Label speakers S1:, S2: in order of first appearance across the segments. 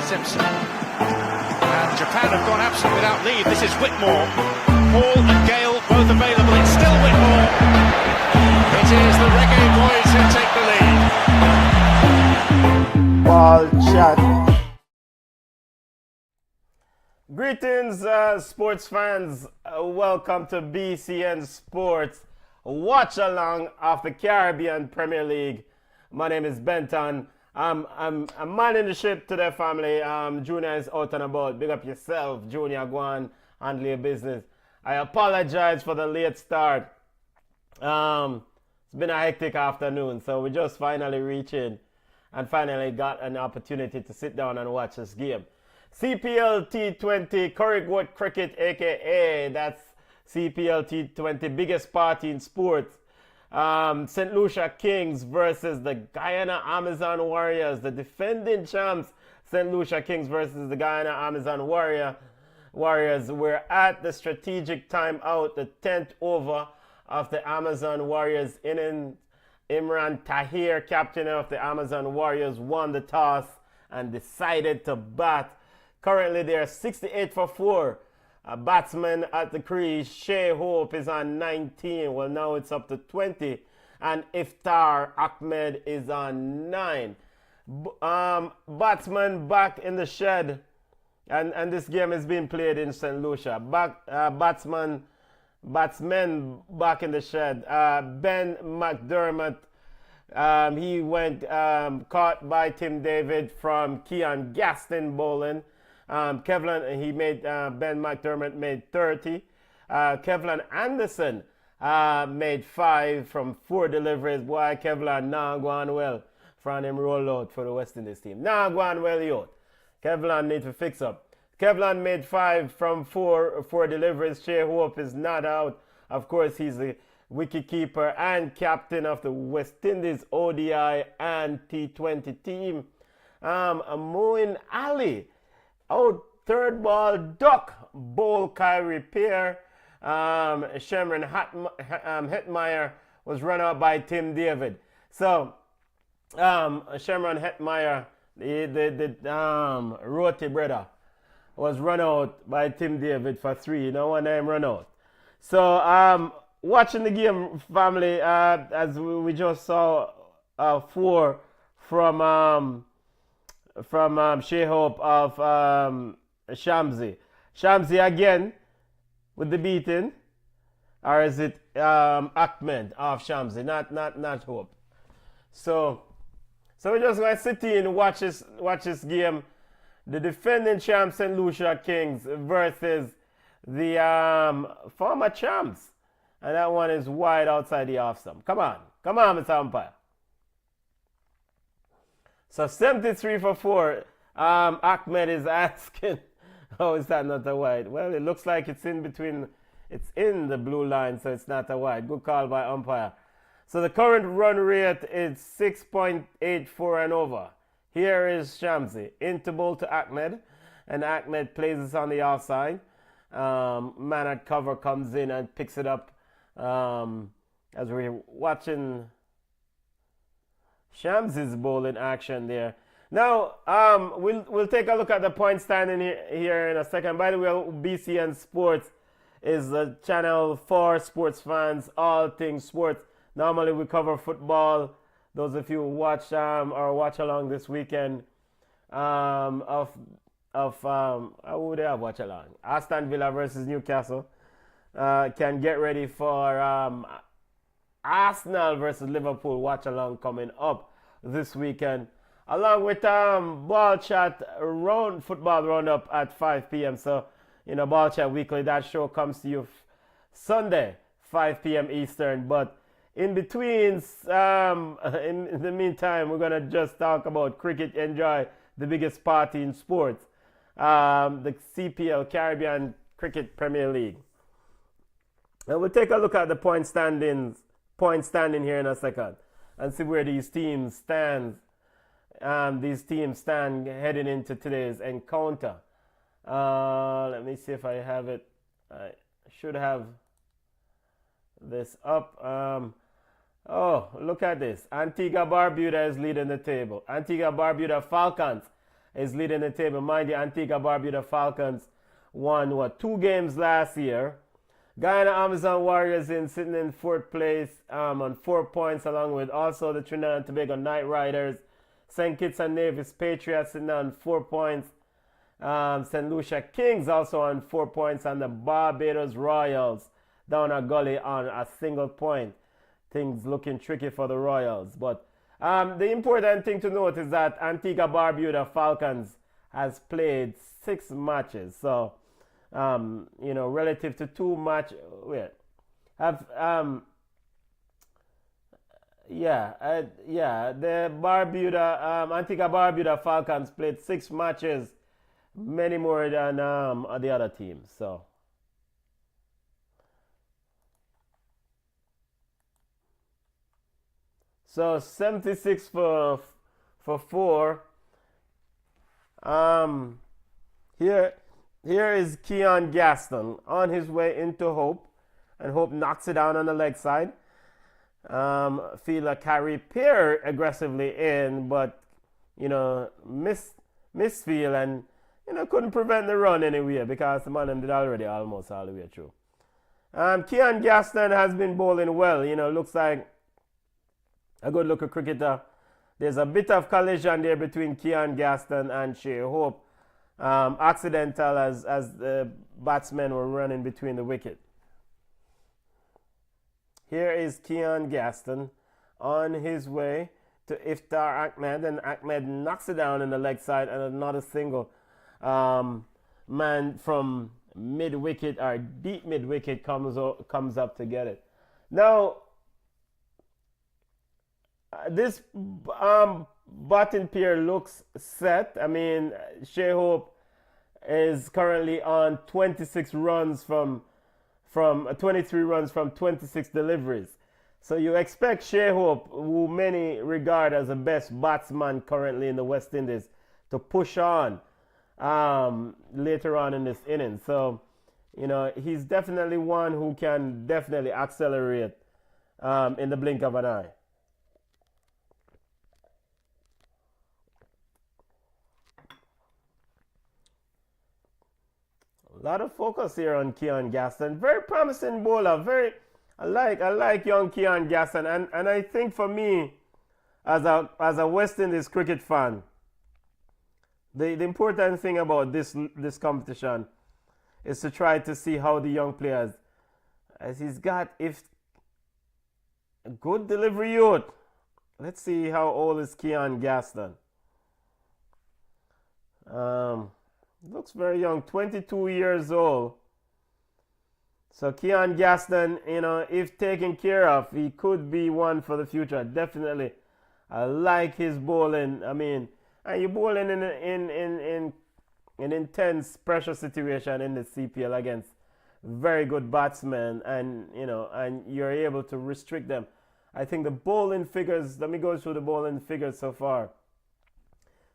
S1: Simpson. And Japan have gone absent without leave. This is Whitmore. Hall and Gale both available. It's still Whitmore. It is the Reggae Boys who take the lead.
S2: Ball chat. Greetings, sports fans. Welcome to BCN Sports Watch Along of the Caribbean Premier League. My name is Benton. I'm manning the ship to their family. Junior is out and about. Big up yourself, Junior. Go on, handle your business. I apologize for the late start. It's been a hectic afternoon, so we just finally reached in and finally got an opportunity to sit down and watch this game. CPL T20 Curragwood Cricket, aka that's CPL T20, biggest party in sports. St. Lucia Kings versus the Guyana Amazon Warriors, the defending champs. St. Lucia Kings versus the Guyana Amazon Warriors. We're at the strategic timeout, the 10th over of the Amazon Warriors inning. Imran Tahir, captain of the Amazon Warriors, won the toss and decided to bat. Currently, they are 68 for 4. A batsman at the crease, Shea Hope, is on 19. Well, now it's up to 20. And Iftar Ahmed is on 9. Batsman back in the shed. And this game is being played in St. Lucia. Batsmen back in the shed. Ben McDermott, he went caught by Tim David from Keon Gaston bowling. Kevlin, Ben McDermott made 30. Kevlin Anderson made 5 from 4 deliveries. Boy, Kevlin now going well from him roll out for the West Indies team. Now going well, yo. Kevlin need to fix up. Kevlin made 5 from 4 deliveries. Shea Hope is not out. Of course, he's the wicketkeeper and captain of the West Indies ODI and T20 team. Moin Ali, out third ball, duck, bowl, Kyrie Peer. Sherman Hetmeyer was run out by Tim David. So, Sherman Hetmeyer, the Roti brother, was run out by Tim David for 3. No one name run out. So, watching the game, family, as we just saw 4 from Shea Hope of Shamsi. Shamsi again with the beating, or is it Ahmed of Shamsi? Not Hope. So we're just going to sit in and watch this game. The defending champs St. Lucia Kings versus the former champs, and that one is wide outside the off stump. Come on, Mr. Umpire. So 73 for 4. Ahmed is asking, oh, is that not a wide? Well, it looks like it's in between. It's in the blue line, so it's not a wide. Good call by umpire. So the current run rate is 6.84 and over. Here is Shamsi. Into bowl to Ahmed. And Ahmed plays this on the offside. Man at cover comes in and picks it up. As we're watching Shamsi's bowling action there. Now, we'll take a look at the point standing here in a second. By the way, BCN Sports is a channel for sports fans, all things sports. Normally we cover football. Those of you who watch or watch along this weekend who would they have watch along? Aston Villa versus Newcastle. Can get ready for Arsenal versus Liverpool watch along coming up this weekend, along with Ball Chat football roundup at 5 p.m. So, Ball Chat Weekly, that show comes to you Sunday, 5 p.m. Eastern. But in between, in the meantime, we're gonna just talk about cricket. Enjoy the biggest party in sports, the CPL Caribbean Cricket Premier League. And we'll take a look at the point standing here in a second and see where these teams stand. These teams stand heading into today's encounter. Let me see if I have it. I should have this up. Oh, look at this. Antigua Barbuda is leading the table. Antigua Barbuda Falcons is leading the table. Mind you, Antigua Barbuda Falcons won, 2 games last year. Guyana Amazon Warriors sitting in 4th place on 4 points, along with also the Trinidad and Tobago Knight Riders. St. Kitts and Nevis Patriots sitting on 4 points. St. Lucia Kings also on 4 points, and the Barbados Royals down a gully on a single point. Things looking tricky for the Royals. But the important thing to note is that Antigua Barbuda Falcons has played 6 matches. So, relative to 2 matches, the Antigua Barbuda Falcons played 6 matches, many more than the other teams. So 76 for 4. Here is Keon Gaston on his way into Hope, and Hope knocks it down on the leg side. Fila carry Pierre aggressively in, but misfeel and couldn't prevent the run anyway, because the man did already almost all the way through. Keon Gaston has been bowling well. Looks like a good looking cricketer. There's a bit of collision there between Keon Gaston and Shea Hope. Accidental as the batsmen were running between the wicket. Here is Keon Gaston on his way to Iftar Ahmed, and Ahmed knocks it down in the leg side, and another single. Man from mid-wicket or deep mid-wicket comes up to get it. Now, this batting pair looks set. I mean, Shea Hope is currently on 26 runs from 23 runs from 26 deliveries. So you expect Shea Hope, who many regard as the best batsman currently in the West Indies, to push on later on in this inning. So, he's definitely one who can definitely accelerate in the blink of an eye. A lot of focus here on Keon Gaston. Very promising bowler. I like young Keon Gaston, and I think for me, as a West Indies cricket fan, the important thing about this competition is to try to see how the young players, as he's got, if a good delivery youth. Let's see how old is Keon Gaston. Looks very young, 22 years old. So Keon Gaston, if taken care of, he could be one for the future. Definitely. I like his bowling. I mean, and you're bowling in an intense pressure situation in the CPL against very good batsmen, and you're able to restrict them. I think the bowling figures, let me go through the bowling figures so far.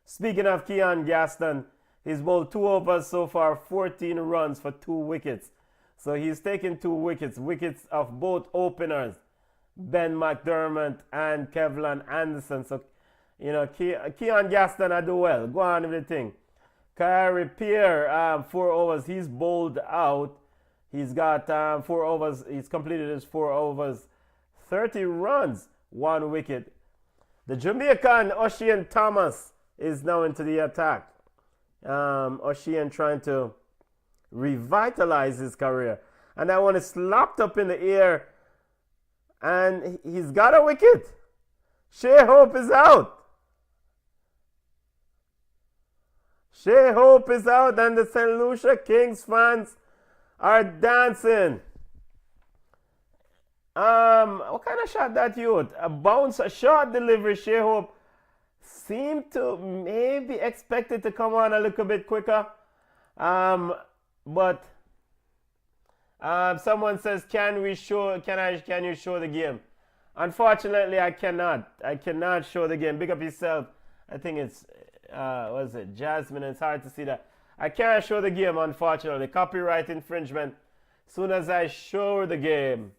S2: Speaking of Keon Gaston, he's bowled 2 overs so far, 14 runs for 2 wickets. So he's taken 2 wickets of both openers, Ben McDermott and Kevlin Anderson. So, Keon Gaston, I do well. Go on with the thing. Kyrie Pierre, 4 overs. He's bowled out. He's got 4 overs. He's completed his 4 overs. 30 runs, 1 wicket. The Jamaican Ocean Thomas is now into the attack. Ocean trying to revitalize his career. And that one is slapped up in the air. And he's got a wicket. Shea Hope is out. Shea Hope is out, and the St. Lucia Kings fans are dancing. What kind of shot that youth? A bounce, a short delivery. Shea Hope seemed to maybe expect it to come on a little bit quicker. But someone says, can you show the game? Unfortunately, I cannot. I cannot show the game. Big up yourself. I think it's what is it, Jasmine? It's hard to see that. I can't show the game, unfortunately. Copyright infringement. As soon as I show the game,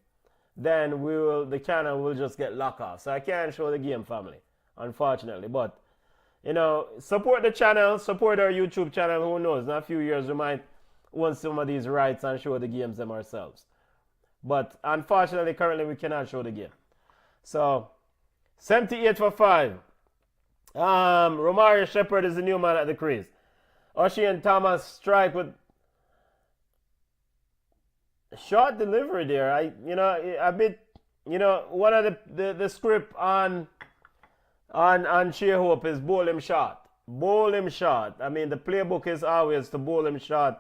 S2: then the channel will just get locked off. So I can't show the game, family, unfortunately. But support the channel, support our YouTube channel. Who knows? In a few years, we might own some of these rights and show the games them ourselves. But unfortunately, currently, we cannot show the game. So, 78 for 5. Romario Shepherd is the new man at the crease. Oshie Thomas strike with short delivery there. One of the script on Shea Hope is bowl him short. Bowl him short. I mean, the playbook is always to bowl him short,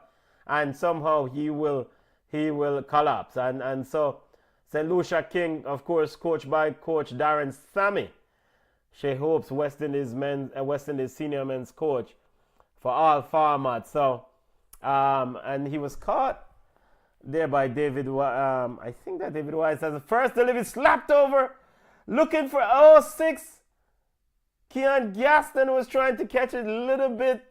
S2: and somehow he will collapse. And so St. Lucia King, of course, coached by Coach Darren Sammy, Shea Hope's West Indies senior men's coach for all formats. So, and he was caught there by David. I think that David Wise has the first delivery slapped over, looking for 06. Keon Gaston was trying to catch it a little bit.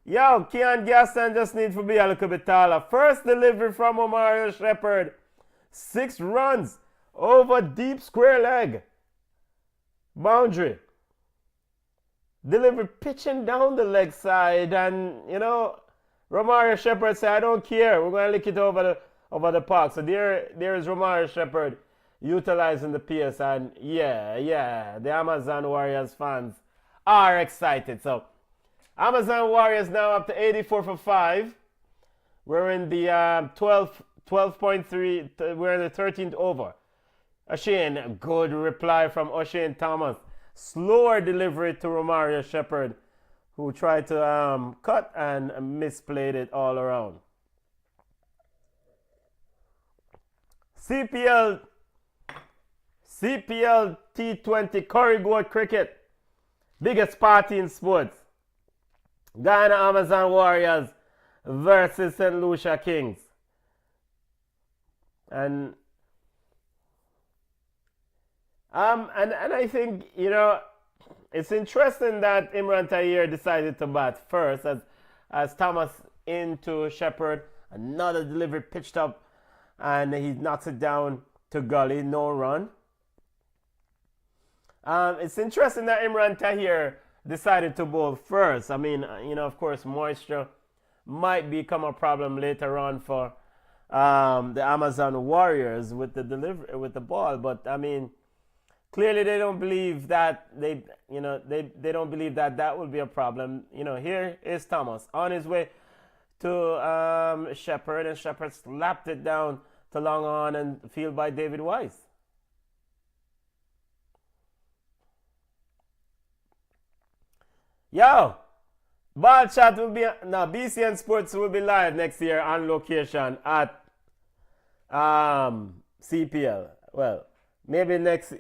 S2: Keon Gaston just needs to be a little bit taller. First delivery from Romario Shepherd. 6 runs over deep square leg. Boundary. Delivery pitching down the leg side, and Romario Shepherd said, I don't care. We're going to lick it over the park. So there is Romario Shepherd utilizing the PS, and the Amazon Warriors fans are excited. So Amazon Warriors now up to 84 for 5. We're in the 12.3. We're in the 13th over. Oshane, good reply from Oshane Thomas. Slower delivery to Romario Shepherd, who tried to cut and misplayed it all around. CPL T20 Corrigan Cricket. Biggest party in sports. Guyana Amazon Warriors versus St. Lucia Kings. And I think, it's interesting that Imran Tahir decided to bat first as Thomas into Shepherd. Another delivery pitched up, and he knocks it down to gully, no run. It's interesting that Imran Tahir decided to bowl first. I mean, of course, moisture might become a problem later on for the Amazon Warriors with the delivery with the ball, but I mean, clearly they don't believe that they don't believe that will be a problem. Here is Thomas on his way to Shepherd, and Shepherd slapped it down to long on and field by David Wise. Ball chat will be now. BCN Sports will be live next year on location at CPL. Well, maybe next.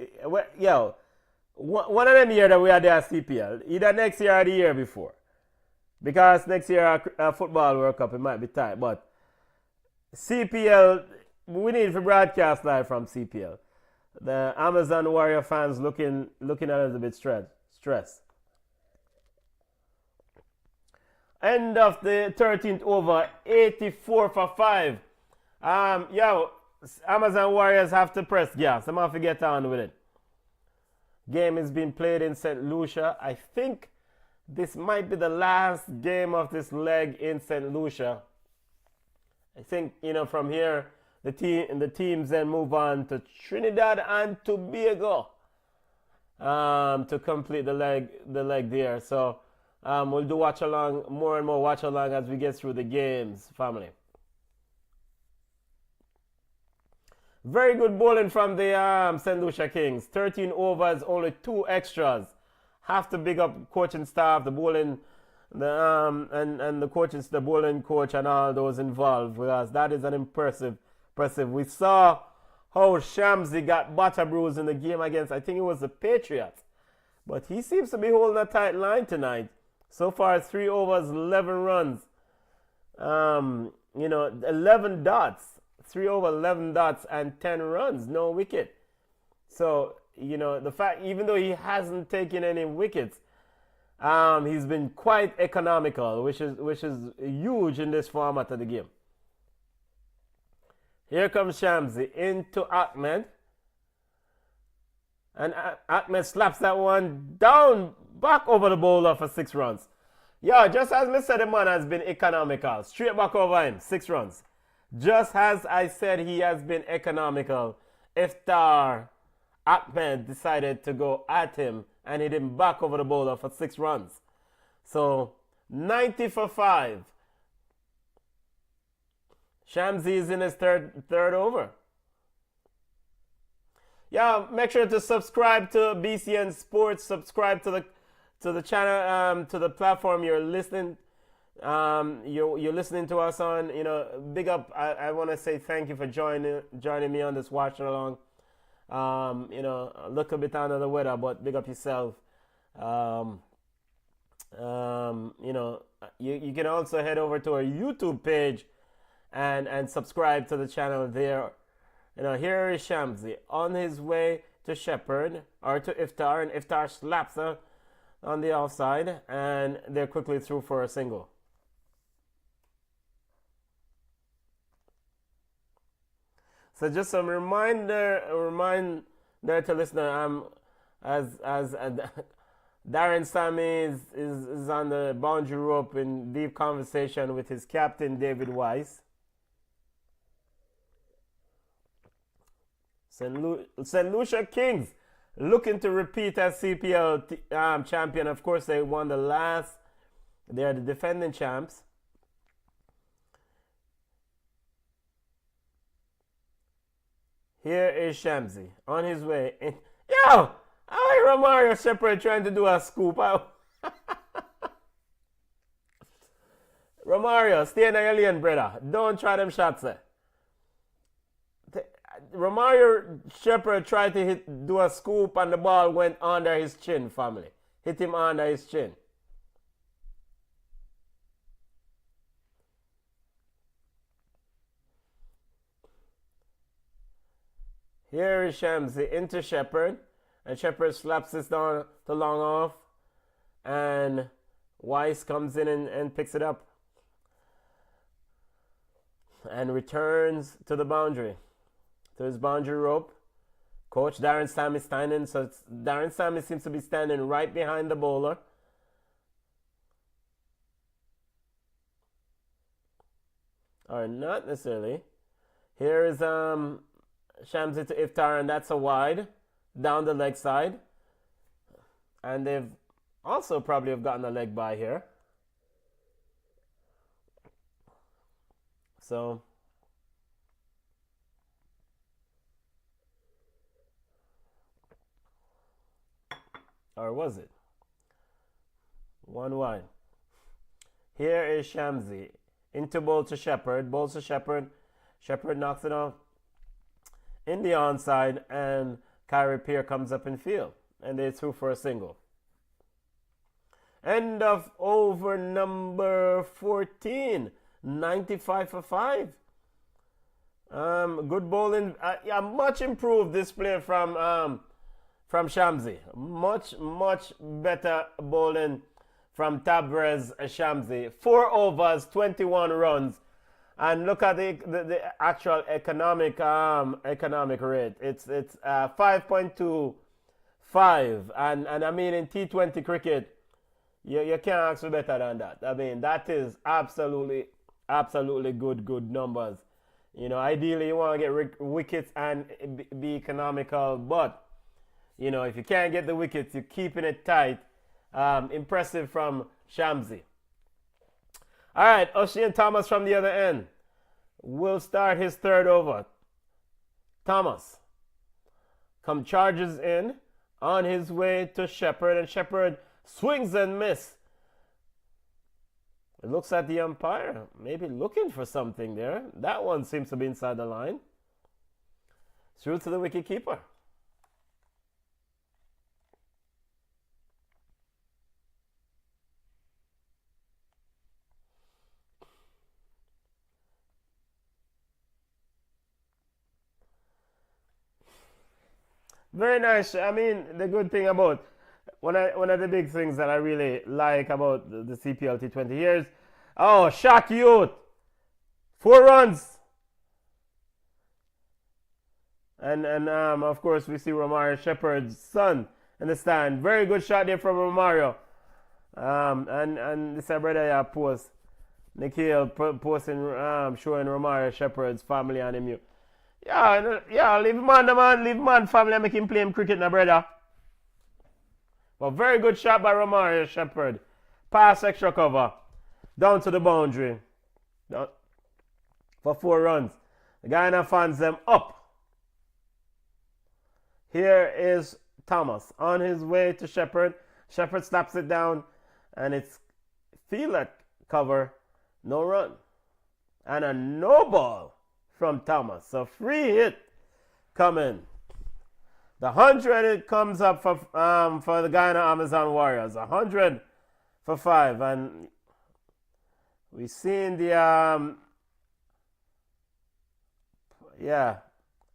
S2: One of them year that we are there at CPL, either next year or the year before, because next year our football World Cup it might be tight. But CPL, we need to broadcast live from CPL. The Amazon Warrior fans looking a little bit stressed. End of the 13th over, 84 for 5. Amazon Warriors have to press gas. I'm going to get on with it. Game is being played in St. Lucia. I think this might be the last game of this leg in St. Lucia. I think, from here, the teams then move on to Trinidad and Tobago to complete the leg there. So we'll do watch along, more and more watch along as we get through the games, family. Very good bowling from the St. Lucia Kings. 13 overs, only 2 extras. Have to big up coaching staff, the bowling, and the coaches, the bowling coach, and all those involved, because that is an impressive. We saw how Shamsi got butter bruise in the game against, I think it was the Patriots, but he seems to be holding a tight line tonight. So far, 3 overs, 11 runs. 11 dots. 3 over 11 dots and 10 runs, no wicket. So, the fact, even though he hasn't taken any wickets, he's been quite economical, which is huge in this format of the game. Here comes Shamsi into Ahmed. And Ahmed slaps that one down back over the bowler for 6 runs. Yeah, just as I said, the man has been economical. Straight back over him, 6 runs. Just as I said, he has been economical. Iftar Ahmed decided to go at him and hit him back over the bowler for 6 runs. So 90 for 5. Shamsi is in his third over. Yeah, make sure to subscribe to BCN Sports. Subscribe to the channel, to the platform you're listening. You're listening to us on. You know, big up. I want to say thank you for joining me on this watch along. You know, a little bit under the weather, but big up yourself. You know, you can also head over to our YouTube page and subscribe to the channel there. You know, here is Shamsi on his way to Shepherd or to Iftar, and Iftar slaps her on the outside, and they're quickly through for a single. So just some reminder to listener, as Darren Sammy is on the boundary rope in deep conversation with his captain David Weiss. St. Lucia Kings looking to repeat as CPL champion. Of course, they won the last. They are the defending champs. Here is Shamsi on his way. Yo! I Romario Shepherd trying to do a scoop. Romario, stay in your lane, brother. Don't try them shots there. Romario Shepherd tried to do a scoop and the ball went under his chin, family. Hit him under his chin. Here is Shamsi into Shepherd. And Shepherd slaps this down to long off. And Weiss comes in and picks it up. And returns to the boundary. To his boundary rope. Coach Darren Sammy standing. So Darren Sammy seems to be standing right behind the bowler. Or not necessarily. Here is Shamsi to Iftar, and that's a wide down the leg side. And they've also probably have gotten a leg by here. So or was it? One wide. Here is Shamsi. Into bowl to Shepherd. Bowls to Shepherd. Shepherd knocks it off in the onside, and Kyrie Pierre comes up in field. And they're through for a single. End of over number 14. 95 for 5. Good bowling. Yeah, much improved display from Shamsi. Much better bowling from Tabrez Shamsi. 4 overs, 21 runs. And look at the actual economic rate. It's 5.25, and I mean in T20 cricket, you can't ask for better than that. I mean that is absolutely good numbers. You know, ideally you want to get wickets and be economical, but you know if you can't get the wickets, you're keeping it tight. Impressive from Shamsi. All right, Ocean Thomas from the other end will start his third over. Thomas charges in on his way to Shepherd, and Shepherd swings and miss. It looks at the umpire, maybe looking for something there. That one seems to be inside the line. Through to the wicket keeper. Very nice. I mean, the good thing about one of the big things that I really like about the CPL T20 years. Oh, Shaq Youth. 4 runs. And of course, we see Romario Shepherd's son in the stand. Very good shot there from Romario. And this brother here post. Nikhil posting, showing Romario Shepherd's family on him. Yeah, leave him on the man, leave him on family and make him play him cricket now, brother. But very good shot by Romario Shepherd. Pass extra cover. Down to the boundary. For 4 runs. The Guyana fans them up. Here is Thomas on his way to Shepherd. Shepherd slaps it down and it's field at cover. No run. And a no ball from Thomas. So free hit coming. The 100 it comes up for the Guyana Amazon Warriors. 100 for 5. And we've seen the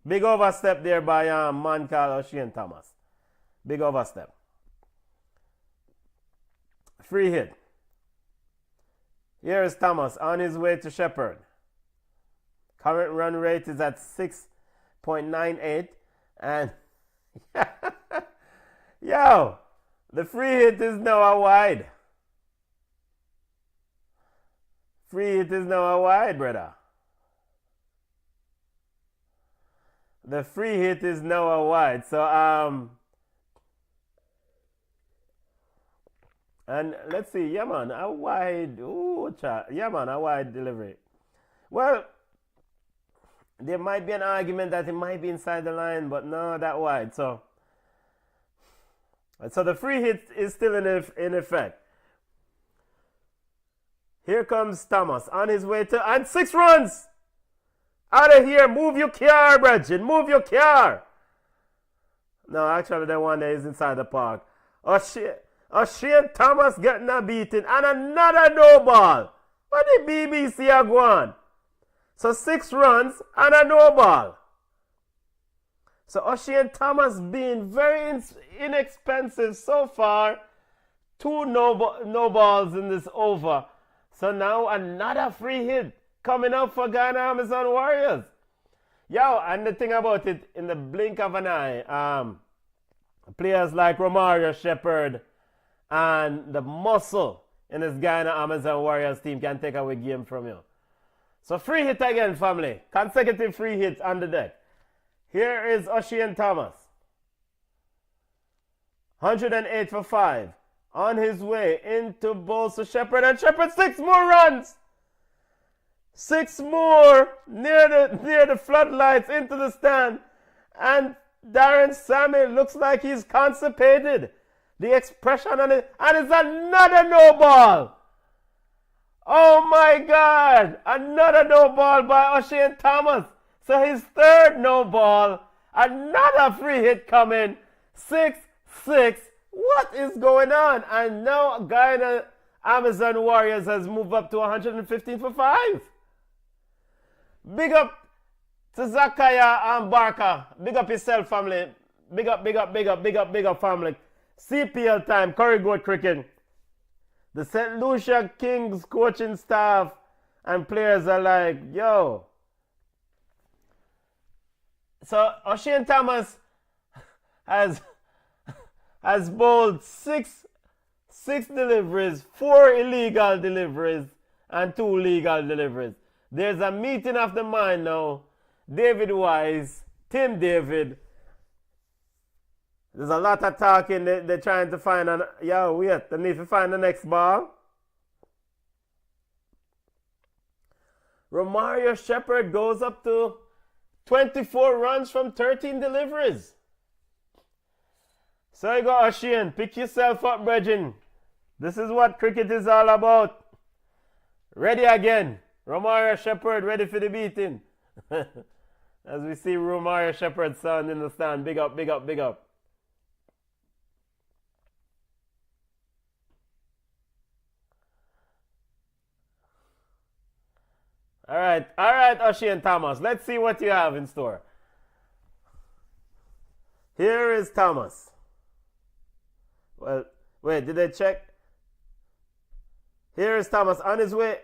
S2: big overstep there by man called O'Shane Thomas. Big overstep. Free hit. Here is Thomas on his way to Shepherd. Current run rate is at 6.98. And yo, the free hit is now a wide. Free hit is now a wide, brother. The free hit is now a wide. So and let's see, yeah man, a wide, a wide delivery. Well, there might be an argument that it might be inside the line, but no, that wide. So the free hit is still in effect. Here comes Thomas on his way to, and 6 runs. Out of here, move your car, Bridget, move your car. No, actually, the one that is inside the park. Oh shit. O'Shane Thomas getting a beating and another no ball. What the BBC are going? So 6 runs and a no ball. So O'Shane Thomas being very inexpensive so far. 2 no balls in this over. So now another free hit coming up for Guyana Amazon Warriors. Yo, and the thing about it, in the blink of an eye, players like Romario Shepherd and the muscle in this Guyana Amazon Warriors team can take away game from you. So free hit again, family. Consecutive free hits on the deck. Here is O'Shane Thomas. 108 for 5. On his way into bowls to Shepherd. And Shepherd 6 more runs. 6 more near the floodlights into the stand. And Darren Sammy looks like he's constipated. The expression on it, and it's another no ball. Oh my God, another no ball by O'Shane Thomas. So his 3rd no ball, another free hit coming. 6-6. What is going on? And now Guyana Amazon Warriors has moved up to 115 for 5. Big up to Zakaya and Barker. Big up yourself, family. Big up, family. CPL time, Curry Goat Cricket. The St. Lucia Kings coaching staff and players are like, yo. So O'Shane Thomas has bowled 6 deliveries, 4 illegal deliveries, and 2 legal deliveries. There's a meeting of the mind now. David Wise, Tim David. There's a lot of talking. They're trying to find they need to find the next ball. Romario Shepherd goes up to 24 runs from 13 deliveries. So you go, O'Shane, pick yourself up, brethren. This is what cricket is all about. Ready again. Romario Shepherd ready for the beating. As we see Romario Shepherd's son in the stand. Big up. All right, O'Shane Thomas. Let's see what you have in store. Here is Thomas. Well, wait, did they check? Here is Thomas on his way.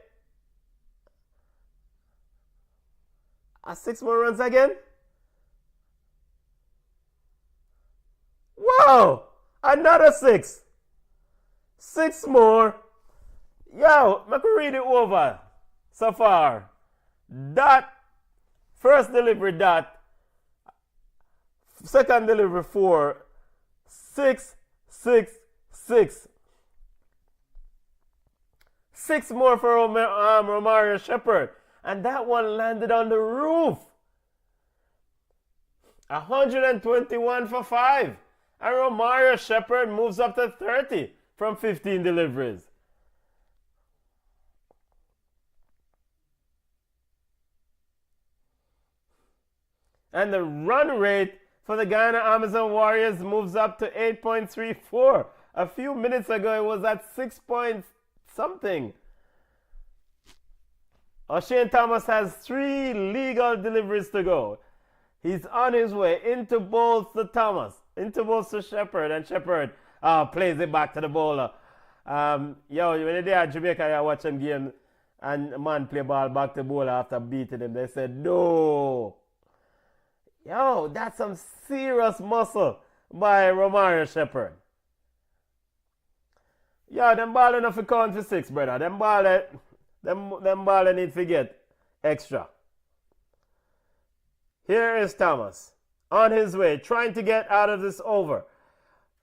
S2: 6 more runs again? Yo, another 6. 6 more. Yo, I can read it over so far. Dot, first delivery dot, second delivery 4, 6, 6, 6. 6 more for Romario Shepherd. And that one landed on the roof. 121 for 5. And Romario Shepherd moves up to 30 from 15 deliveries. And the run rate for the Guyana Amazon Warriors moves up to 8.34. A few minutes ago, it was at 6 point something. O'Shane Thomas has 3 legal deliveries to go. He's on his way into both to Thomas, into both to Shepherd, and Shepherd plays it back to the bowler. When you're there at Jamaica, you're watching game, and a man play ball back to the bowler after beating him. They said, no. Yo, that's some serious muscle by Romario Shepherd. Yo, them ball enough to count for 6, brother. Them ball need to get extra. Here is Thomas on his way, trying to get out of this over.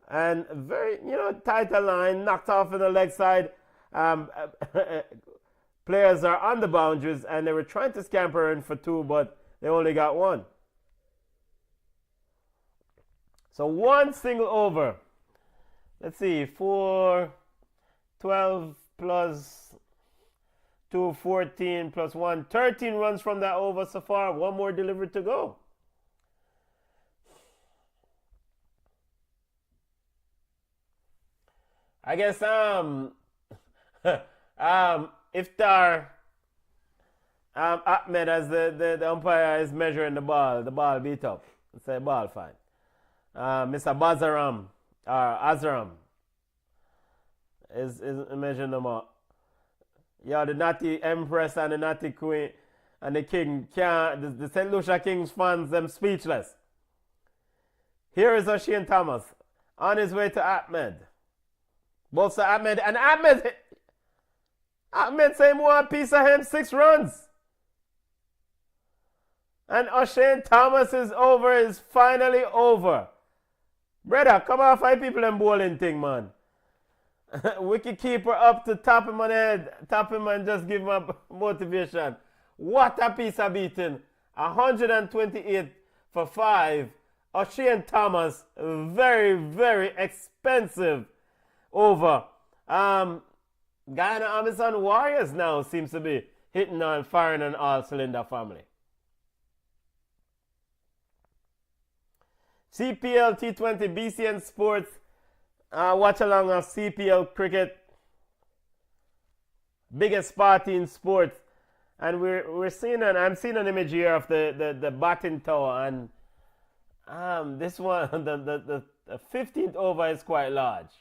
S2: And very, tighter line, knocked off in the leg side. Players are on the boundaries, and they were trying to scamper in for 2, but they only got 1. So 1 single over. Let's see, 4, 12 plus 2, 14 plus 1, 13 runs from that over so far. 1 more delivery to go. I guess Iftar Ahmed, as the umpire is measuring the ball beat up. It's a ball fine. Mr. Bazaram or Azram is measuring them up. Yeah, the Natty Empress and the Natty Queen and the King can't. The St. Lucia Kings fans, them speechless. Here is O'Shane Thomas on his way to Ahmed. Both to Ahmed, and Ahmed saying one piece of him, 6 runs. And O'Shane Thomas is over, is finally over. Brother, come on, 5 people in bowling thing, man. Wicket keeper up to tap him on the head, tap him and just give him a motivation. What a piece of beating. 128 for 5. O'Shane Thomas, very, very expensive over. Guyana Amazon Warriors now seems to be hitting on, firing on all cylinder family. CPL T20 BCN Sports. Watch along of CPL cricket. Biggest party in sports. And we're seeing I'm seeing an image here of the batting tower, and this one, the 15th over is quite large.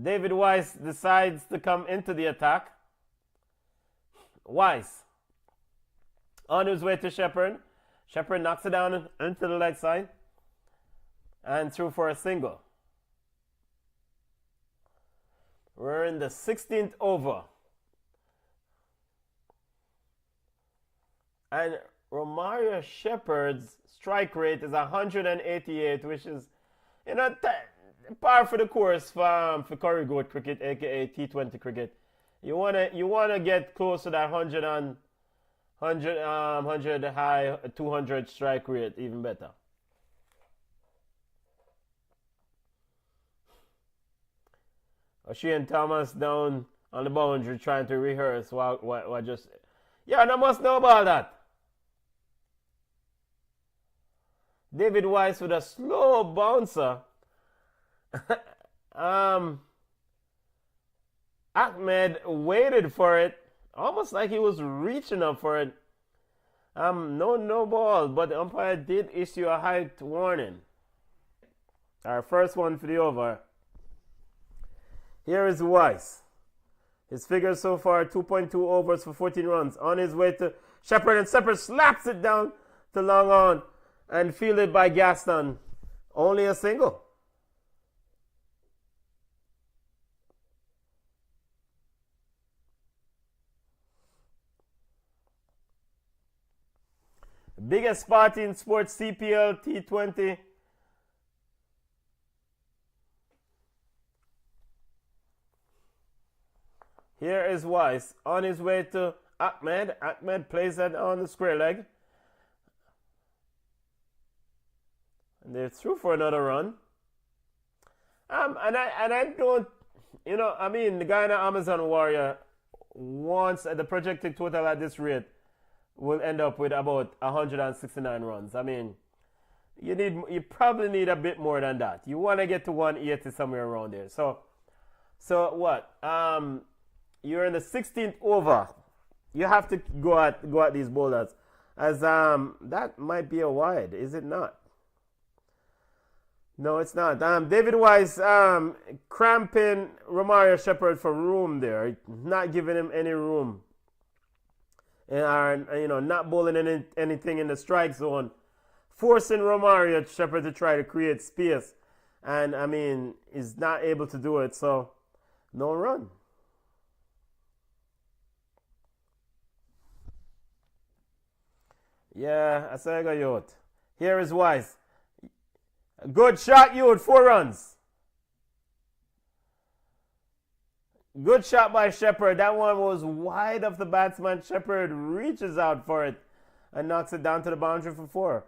S2: David Weiss decides to come into the attack. Weiss on his way to Shepherd. Shepherd knocks it down into the leg side and through for a single. We're in the 16th over. And Romario Shepherd's strike rate is 188, which is, par for the course for Curry Goat cricket, aka T20 cricket. You wanna get close to that 100 high, 200 strike rate, even better. O'Shane Thomas down on the boundary trying to rehearse what just. Yeah, I must know about that. David Weiss with a slow bouncer. Ahmed waited for it, almost like he was reaching up for it. No ball, but the umpire did issue a height warning. Our first one for the over. Here is Weiss. His figures so far, 2.2 overs for 14 runs. On his way to Shepherd, and Shepherd slaps it down to long on and fielded by Gaston. Only a single. Biggest party in sports, CPL T20. Here is Weiss on his way to Ahmed. Ahmed plays that on the square leg. And they're through for another run. And I don't, the Guyana Amazon Warrior wants the projected total at this rate will end up with about 169 runs. I mean, you probably need a bit more than that. You want to get to 180 somewhere around there. So what? You're in the 16th over. You have to go at these boulders, as that might be a wide, is it not? No, it's not. David Wise cramping Romario Shepherd for room there, not giving him any room, and not bowling anything in the strike zone, forcing Romario Shepherd to try to create space, and is not able to do it. So no run. Yeah, I say I got youth. Here is Wise. Good shot, youth. 4 runs. Good shot by Shepherd. That one was wide of the batsman. Shepherd reaches out for it and knocks it down to the boundary for 4.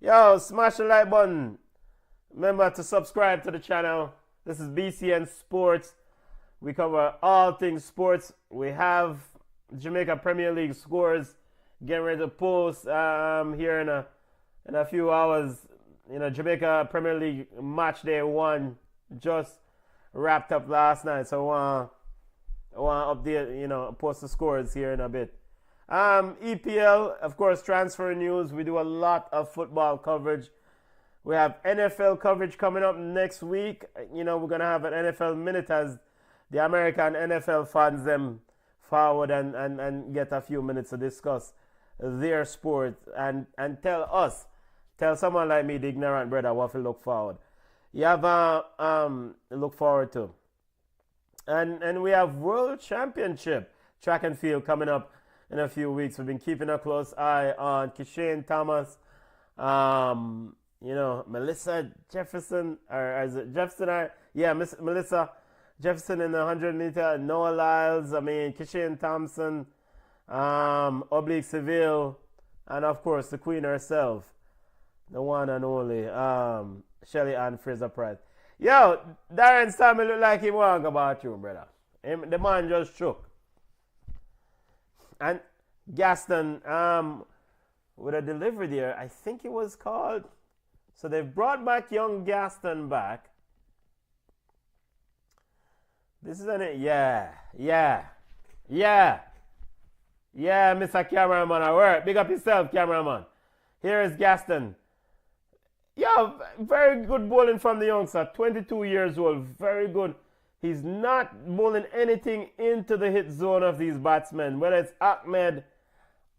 S2: Yo, smash the like button. Remember to subscribe to the channel. This is BCN Sports. We cover all things sports. We have Jamaica Premier League scores getting ready to post here in a few hours. Jamaica Premier League match day 1 just wrapped up last night. So I want to update, post the scores here in a bit. EPL, of course, transfer news. We do a lot of football coverage. We have NFL coverage coming up next week. We're going to have an NFL minute as the American NFL fans them forward and get a few minutes to discuss their sport and tell someone like me, the ignorant brother, what to look forward. You have look forward to. And we have World Championship track and field coming up in a few weeks. We've been keeping a close eye on Kishane Thomas, Melissa Jefferson, or is it Jefferson? Melissa Jefferson in the 100 meter, Noah Lyles, Kishane Thompson, Oblique Seville, and of course the Queen herself, the one and only Shelly Ann Fraser Price. Yo, Darren Sammy look like he want to go bathroom, brother. The man just shook. And Gaston, with a delivery there, I think it was called. So they've brought back young Gaston back. This is it. Yeah, Mr. Cameraman, I work. Big up yourself, cameraman. Here is Gaston. Yeah, very good bowling from the youngster. 22 years old, very good. He's not bowling anything into the hit zone of these batsmen, whether it's Ahmed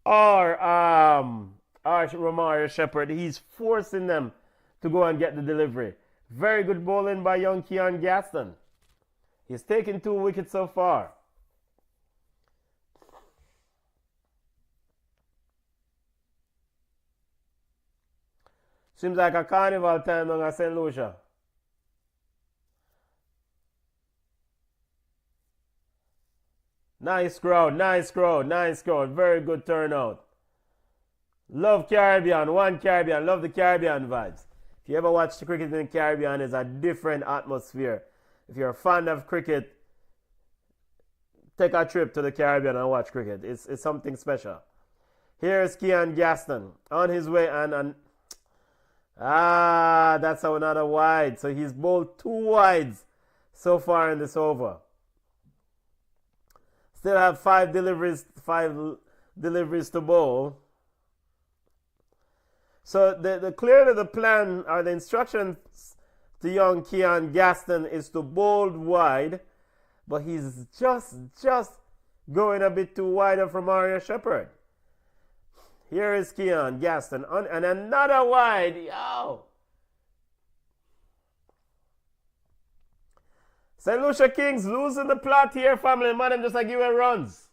S2: or Romario Shepherd. He's forcing them to go and get the delivery. Very good bowling by young Keon Gaston. He's taken 2 wickets so far. Seems like a carnival time down at St. Lucia. Nice crowd. Very good turnout. Love Caribbean, one Caribbean. Love the Caribbean vibes. If you ever watch the cricket in the Caribbean, it's a different atmosphere. If you're a fan of cricket, take a trip to the Caribbean and watch cricket. It's something special. Here's Keon Gaston on his way and that's another wide. So he's bowled 2 wides so far in this over. Still have 5 deliveries to bowl. So clearly the plan or the instructions to young Keon Gaston is to bowl wide, but he's just going a bit too wide from Mario Shepherd. Here is Keon Gaston and another wide. Yo! St. Lucia Kings losing the plot here, family. Man, them just like give it runs.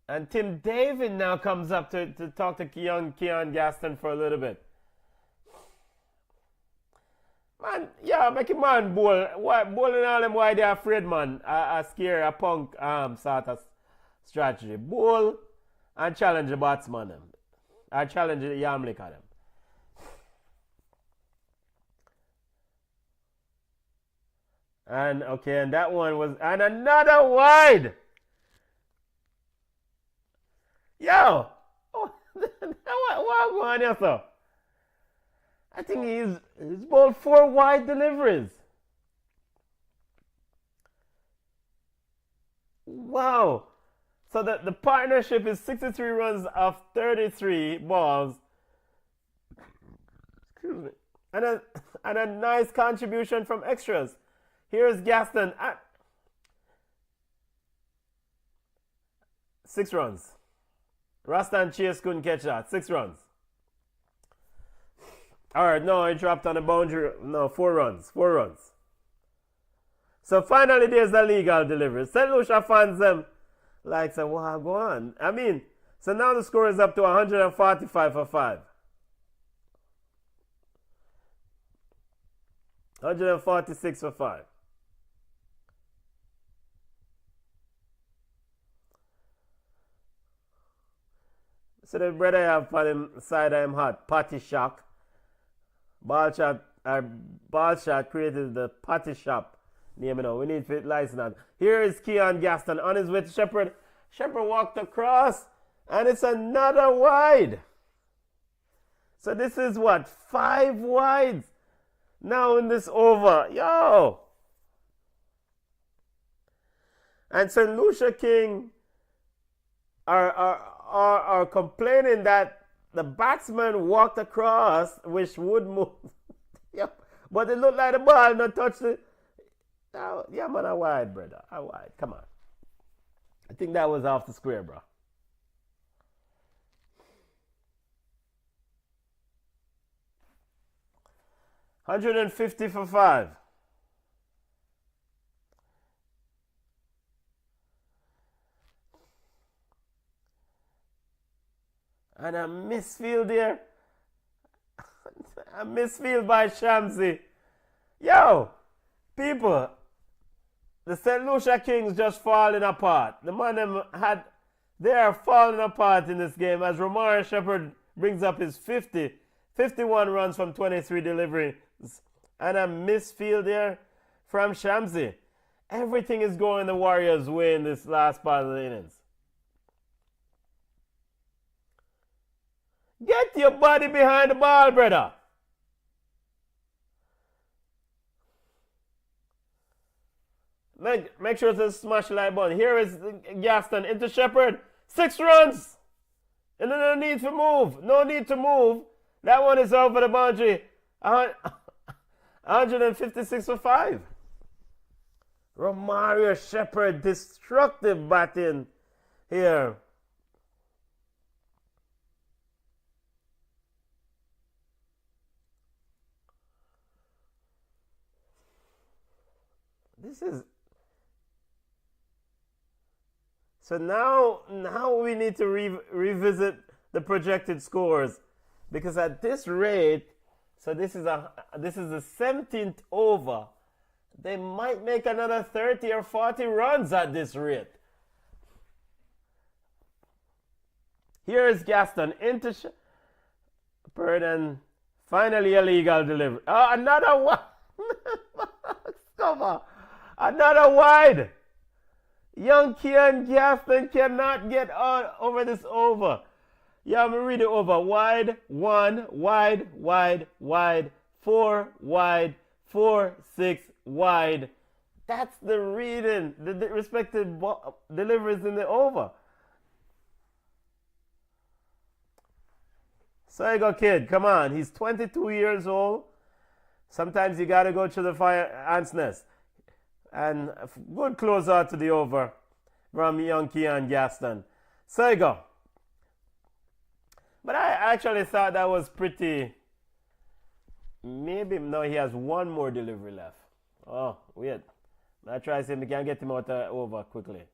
S2: And Tim David now comes up to talk to young Keon Gaston for a little bit. Man, yeah, make a man bowl. Bowling all them why they afraid, man. A scare, a punk sort of strategy. Bowl and challenge the batsman them. I challenge the Yamlik at them. And okay, and that one was and another wide. Yo, what going on here, sir? I think he's bowled 4 wide deliveries. Wow. So the partnership is 63 runs off 33 balls. Excuse me. And a nice contribution from extras. Here's Gaston at 6 runs. Rasta and Chase couldn't catch that. 6 runs. Alright, no, he dropped on the boundary. No, 4 runs. 4 runs. So finally there's the legal delivery. St. Lucia fans them like say, wow, go on. I mean, so now the score is up to 145 for 5. 146 for 5. So the brother I have for him side I'm hot, Patty Shock. Ball shot created the Patty Shop name, you know. We need to license that. Here is Keon Gaston on his way to Shepherd. Shepherd walked across and it's another wide. So this is what? 5 wides now in this over. Yo! And St. Lucia King are complaining that the batsman walked across, which would move. Yep. But it looked like the ball not touched it. Yeah, man, a wide, brother. A wide. Come on. I think that was off the square, bro. $150 for 5. And a misfield there. A misfield by Shamsi. Yo, people, the St. Lucia Kings just falling apart. The man they are falling apart in this game as Romari Shepherd brings up his 51 runs from 23 deliveries. And a misfield there from Shamsi. Everything is going the Warriors' way in this last part of the innings. Get your body behind the ball, brother. Make sure to smash the like button. Here is Gaston into Shepherd. 6 runs. And no need to move. No need to move. That one is over the boundary. 156 for 5. Romario Shepherd, destructive batting here. This is so now we need to revisit the projected scores, because at this rate, so this is the 17th over. They might make another 30 or 40 runs at this rate. Here is Gaston into Shepherd and finally a legal delivery. Oh, another one. Cover. Another wide. Young Keon Gaston cannot get on over this over. Yeah, I'm going to read it over. Wide, 1, wide, wide, wide, 4, wide, 4, 6, wide. That's the reading, the respective deliveries in the over. So you go, kid. Come on. He's 22 years old. Sometimes you got to go to the ant's nest. And a good close out to the over from young Keon Gaston. So you go. But I actually thought that was pretty. Maybe no, he has one more delivery left. Oh, weird. I try to see if we can get him out over quickly.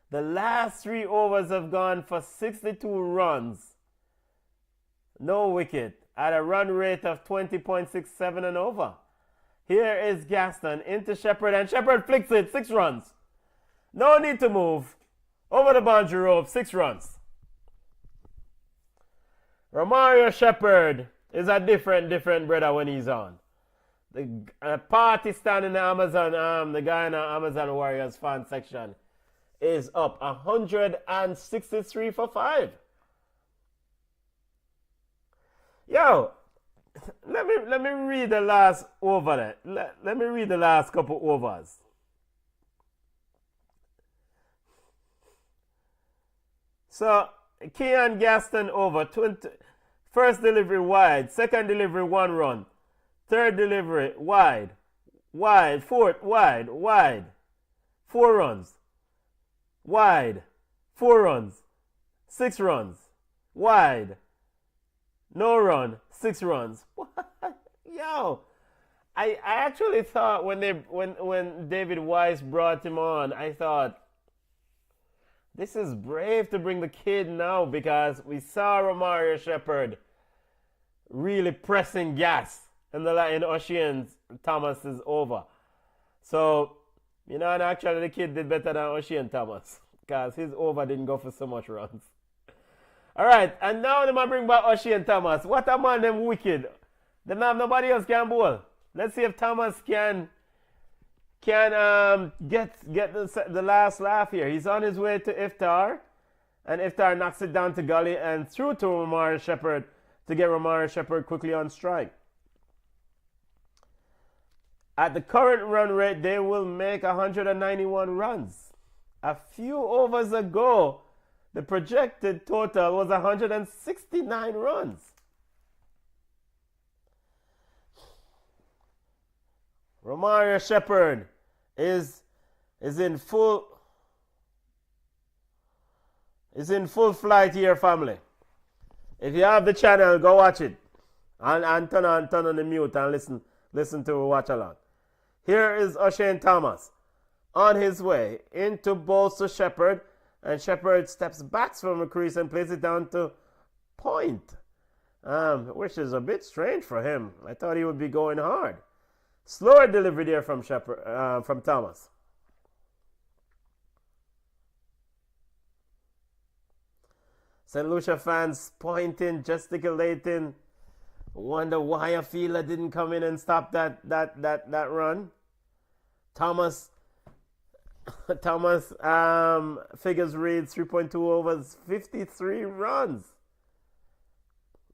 S2: The last 3 overs have gone for 62 runs. No wicket. At a run rate of 20.67 and over. Here is Gaston into Shepherd, and Shepherd flicks it. 6 runs. No need to move. Over the boundary rope. 6 runs. Romario Shepherd is a different brother when he's on. The party stand in the Amazon, the Guyana Amazon Warriors fan section is up 163 for 5. Yo, let me read the last over there. Let me read the last couple overs. So Keon Gaston over 20. First delivery wide, second delivery 1 run, third delivery wide, fourth wide, 4 runs, wide, 4 runs, 6 runs, wide, no run, 6 runs. Yo, I actually thought when David Weiss brought him on, I thought this is brave to bring the kid now, because we saw Romario Shepherd really pressing gas in Ocean Thomas's over. So, and actually the kid did better than Ocean Thomas, because his over didn't go for so much runs. All right, and now they might bring back Ocean Thomas. What a man, them wicked. Them have nobody else can bowl. Let's see if Thomas can get the last laugh here. He's on his way to Iftar, and Iftar knocks it down to gully and through to Romario Shepherd to get Romario Shepherd quickly on strike. At the current run rate, they will make 191 runs. A few overs ago, the projected total was 169 runs. Romario Shepherd is in full flight here, family. If you have the channel, go watch it and turn on the mute and listen to watch along. Here is Ocean Thomas on his way into balls to Shepherd, and Shepherd steps back from the crease and plays it down to point, which is a bit strange for him. I thought he would be going hard. Slower delivery there from from Thomas. St. Lucia fans pointing, gesticulating. Wonder why a fielder didn't come in and stop that run. Thomas figures read 3.2 overs, 53 runs.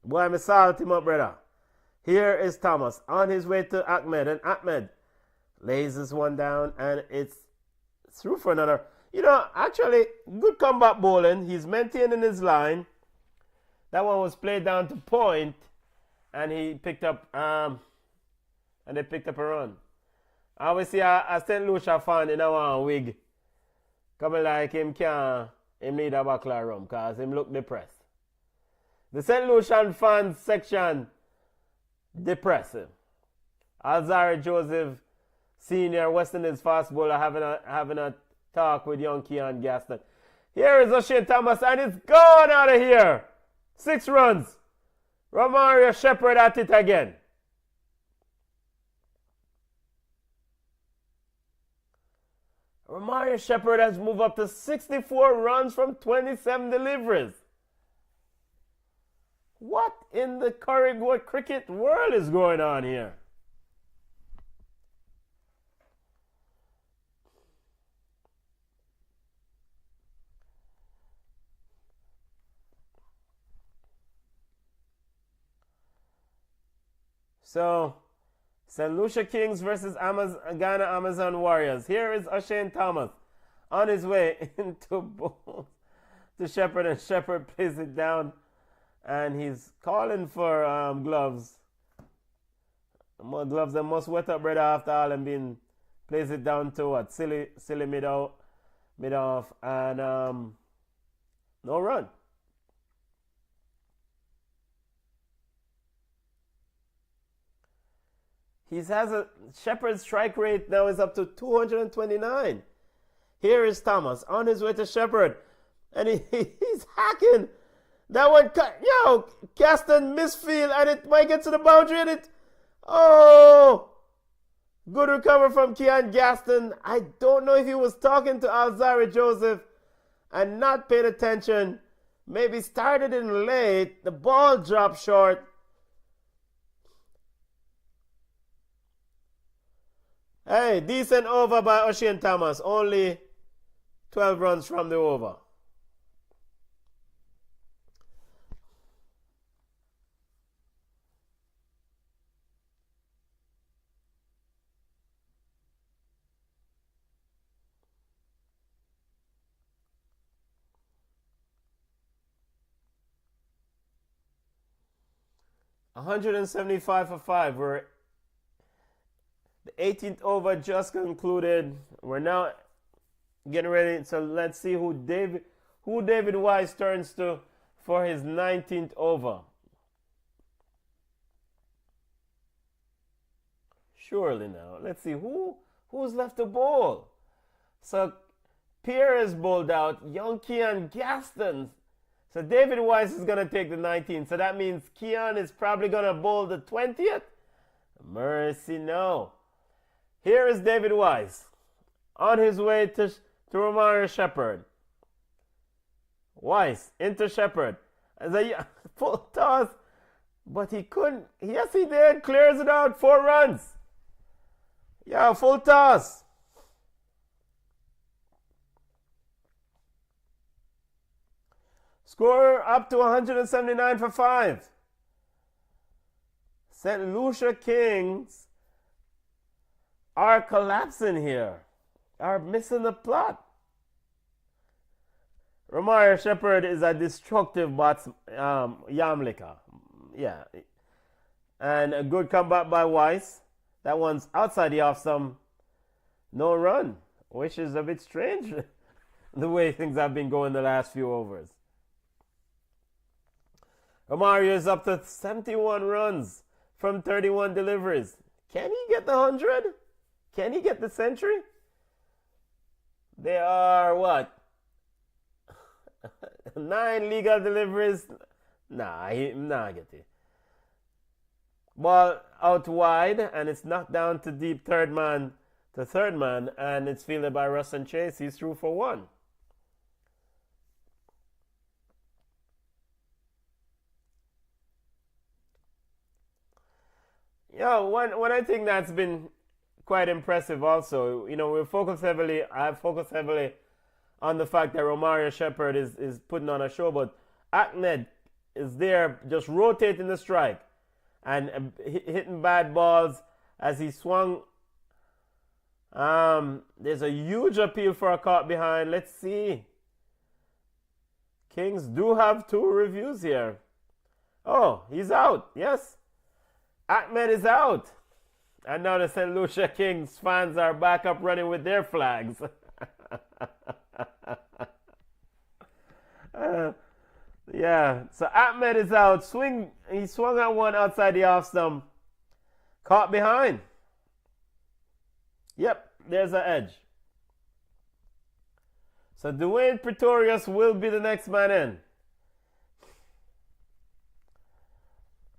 S2: Boy, I'm salt him up, brother. Here is Thomas on his way to Ahmed, and Ahmed lays this one down, and it's through for another. Actually, good combat bowling. He's maintaining his line. That one was played down to point, and he picked up, and they picked up a run. I always see a St. Lucia fan in our wig coming like him need a bottle of rum, because him look depressed. The St. Lucian fans section depressing. Alzari Joseph Sr., West Indies fast bowler, having a talk with young Keon Gaston. Here is Ocean Thomas, and it's gone out of here. 6 runs. Romario Shepherd at it again. Romario Shepherd has moved up to 64 runs from 27 deliveries. What in the current cricket world is going on here? So, St. Lucia Kings versus Guyana Amazon Warriors. Here is Ocean Thomas on his way into balls to Shepherd, and Shepherd plays it down. And he's calling for gloves. More gloves that must wet up right after all and being plays it down to what? Silly mid off and no run. He has a Shepherd's strike rate now is up to 229. Here is Thomas on his way to Shepherd, and he's hacking. That one, Gaston misfield, and it might get to the boundary, and it, oh, good recovery from Kian Gaston. I don't know if he was talking to Alzari Joseph and not paying attention. Maybe started in late. The ball dropped short. Hey, decent over by Ocean Thomas. Only 12 runs from the over. $175 for 5. We're the 18th over just concluded. We're now getting ready. So let's see who David Wise turns to for his 19th over. Surely now. Let's see who's left to bowl. So Pierre is bowled out. Young Kian Gaston. So David Wise is going to take the 19th. So that means Kian is probably going to bowl the 20th. Mercy no. Here is David Wise on his way to Romario Shepherd. Wise into Shepherd. As a full toss. But he couldn't. Yes, he did. Clears it out. 4 runs. Yeah, full toss. Score up to 179 for 5. St. Lucia Kings are collapsing here. Are missing the plot. Romario Shepherd is a destructive yam licker. Yeah. And a good comeback by Weiss. That one's outside the off some. No run. Which is a bit strange. The way things have been going the last few overs. Romario is up to 71 runs from 31 deliveries. Can he get the 100? Can he get the century? They are what? 9 legal deliveries. Nah, get it. Ball out wide, and it's knocked down to deep third man, and it's fielded by Rustin Chase. He's through for 1. Yeah, one I think that's been quite impressive also. You know, I've focused heavily on the fact that Romario Shepherd is putting on a show, but Ahmed is there just rotating the strike and hitting bad balls as he swung. There's a huge appeal for a caught behind. Let's see. Kings do have 2 reviews here. Oh, he's out. Yes. Ahmed is out. And now the St. Lucia Kings fans are back up running with their flags. Yeah, so Ahmed is out. He swung at one outside the off stump. Caught behind. Yep, there's an edge. So Dwayne Pretorius will be the next man in.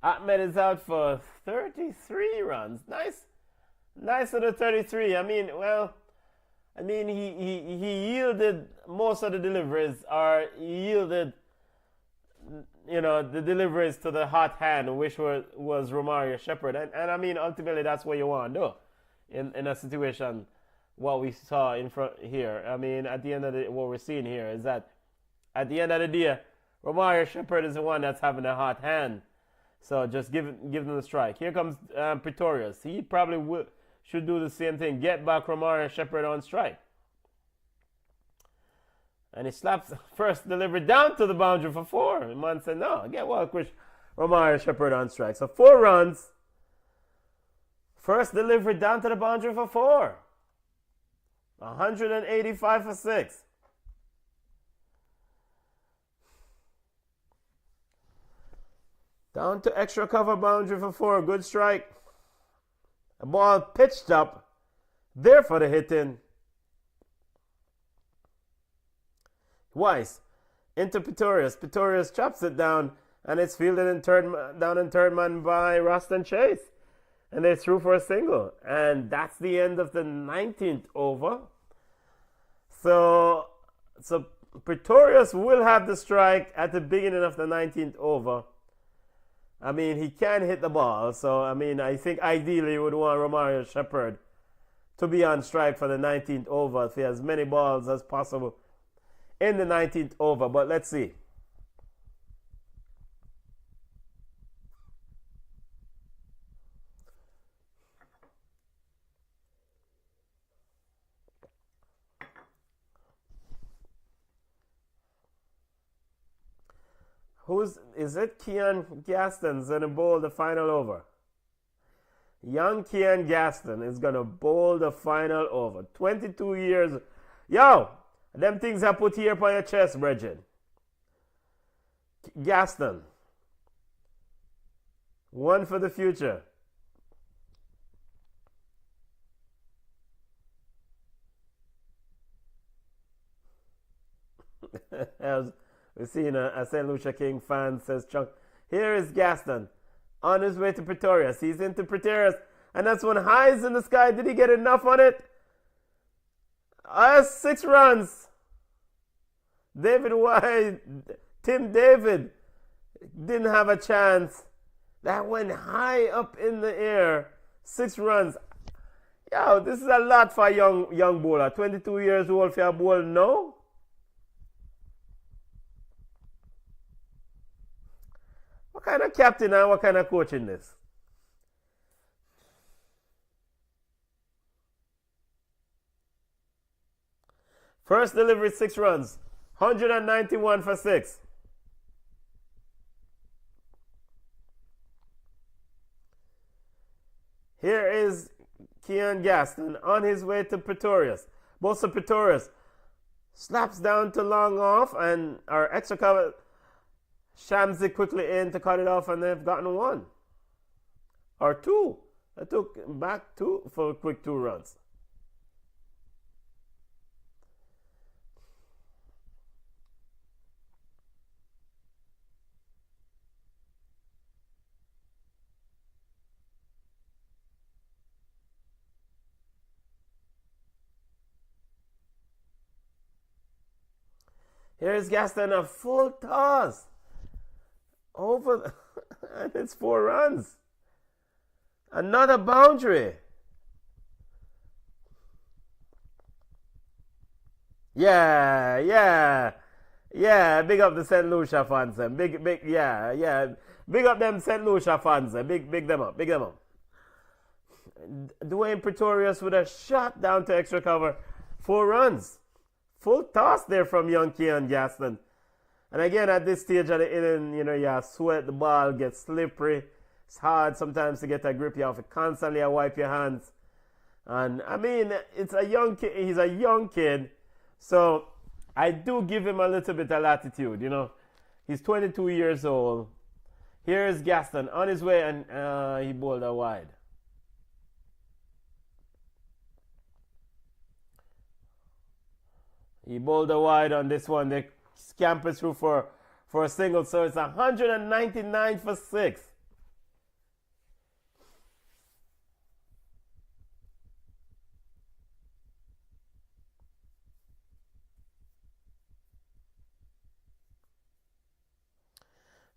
S2: Ahmed is out for 33 runs. Nice of the 33. He yielded most of the deliveries, or he yielded, the deliveries to the hot hand, which was Romario Shepherd. And ultimately that's what you want to do in a situation, what we saw in front here. At the end of what we're seeing here is that at the end of the day, Romario Shepherd is the one that's having a hot hand. So just give them the strike. Here comes Pretorius. He probably should do the same thing. Get back Romario Shepherd on strike. And he slaps first delivery down to the boundary for 4. The man said, no, get well, Chris Romario Shepherd on strike. So 4 runs. First delivery down to the boundary for 4. 185 for 6. Down to extra cover boundary for 4. Good strike. A ball pitched up. There for the hit in. Weiss into Pretorius. Pretorius chops it down, and it's fielded in third man by Roston Chase. And they threw for a single. And that's the end of the 19th over. So Pretorius will have the strike at the beginning of the 19th over. I mean, he can hit the ball. So, I mean, I think ideally you would want Romario Shepherd to be on strike for the 19th over if he has many balls as possible in the 19th over. But let's see. Is it Kean Gaston's going to bowl the final over? Young Kean Gaston is going to bowl the final over. 22 years. Yo, them things I put here upon your chest, Bridget. Gaston. One for the future. We're seeing a St. Lucia King fan says, Chunk, here is Gaston on his way to Pretorius. He's into Pretorius, and that's when highs in the sky. Did he get enough on it? 6 runs. David White, Tim David didn't have a chance. That went high up in the air. 6 runs. Yo, this is a lot for a young bowler. 22 years old for a bowler, no? What kind of captain and what kind of coaching this? First delivery, 6 runs. 191 for 6. Here is Kean Gaston on his way to Pretorius. Bosa Pretorius slaps down to long off, and our extra cover shams it quickly in to cut it off, and they've gotten 1 or 2. I took back 2 for a quick 2 runs. Here's Gaston, a full toss. Over, and it's 4 runs. Another boundary. Yeah. Big up the St. Lucia fans. Big, yeah. Big up them St. Lucia fans. Big them up. Dwayne Pretorius with a shot down to extra cover. 4 runs. Full toss there from young Kean Gaston. And again, at this stage of the inning, you sweat, the ball gets slippery. It's hard sometimes to get a grip. You have to constantly wipe your hands. And I mean, it's a young kid. He's a young kid. So I do give him a little bit of latitude, He's 22 years old. Here's Gaston on his way, and he bowled a wide. He bowled a wide on this one. They scampered through for a single, so it's 199 for 6.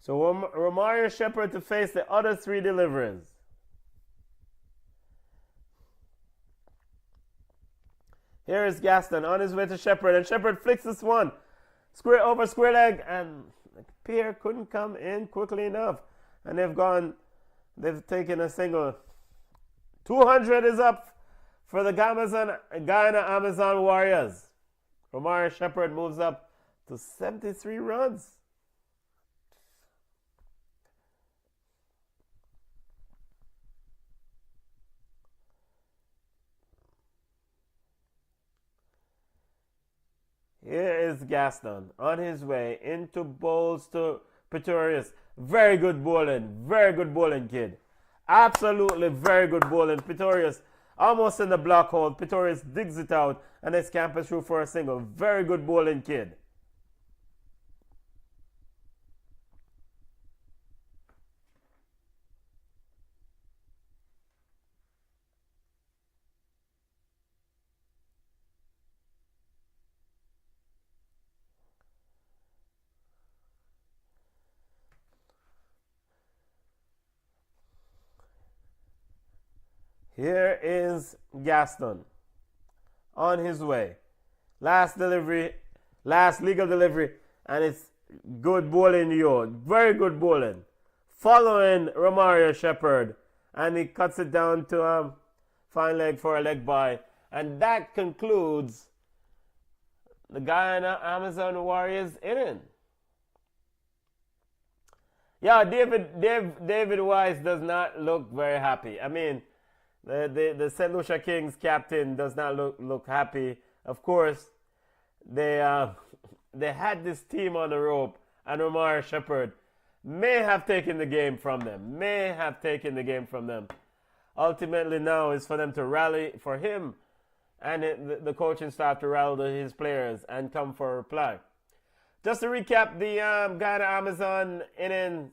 S2: So Romario Shepherd to face the other 3 deliveries. Here is Gaston on his way to Shepherd, and Shepherd flicks this one. Square leg, and Pierre couldn't come in quickly enough. And they've taken a single. 200 is up for the Guyana Amazon Warriors. Romario Shepherd moves up to 73 runs. Here is Gaston on his way into bowls to Pretorius. Very good bowling, kid. Absolutely very good bowling. Pretorius almost in the block hole. Pretorius digs it out and they scamper through for a single. Very good bowling, kid. Here is Gaston on his way. Last delivery, last legal delivery, and it's good bowling, yo. Very good bowling. Following Romario Shepherd, and he cuts it down to fine leg for a leg by. And that concludes the Guyana Amazon Warriors inning. Yeah, David Wise does not look very happy. I mean, the St. Lucia Kings captain does not look happy. Of course, they had this team on the rope, and Romario Shepherd may have taken the game from them. Ultimately, now is for them to rally, for him and the coaching staff to rally his players and come for a reply. Just to recap the Guyana Amazon inning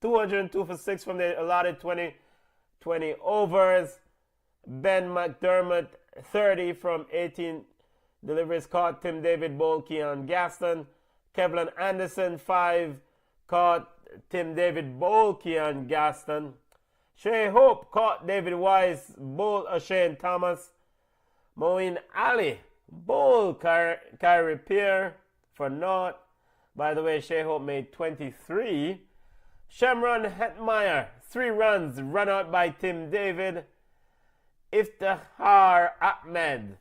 S2: 202 for 6 from the allotted 20 overs. Ben McDermott 30 from 18 deliveries caught. Tim David bowled Keon Gaston. Kevlin Anderson 5 caught. Tim David bowled Keon Gaston. Shea Hope caught David Wise bowled Shane Thomas. Moeen Ali bowled Kyrie Pierre for naught. By the way, Shea Hope made 23. Shamron Hetmeyer, 3 runs run out by Tim David. Iftihar Ahmed,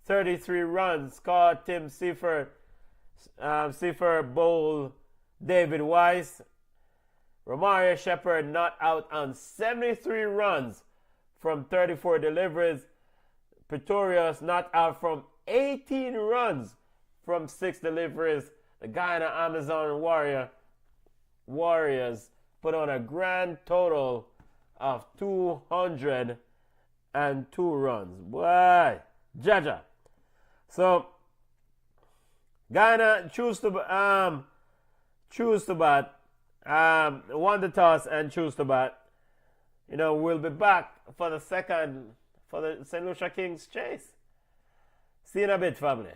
S2: 33 runs caught. Tim Seifert bowled David Weiss. Romario Shepherd not out on 73 runs from 34 deliveries. Pretorius not out from 18 runs from 6 deliveries. The Guyana Amazon Warriors put on a grand total of 202 runs. Boy, Jaja. So Guyana choose to bat, won the toss and choose to bat. You know, we'll be back for the St. Lucia Kings chase. See you in a bit, family.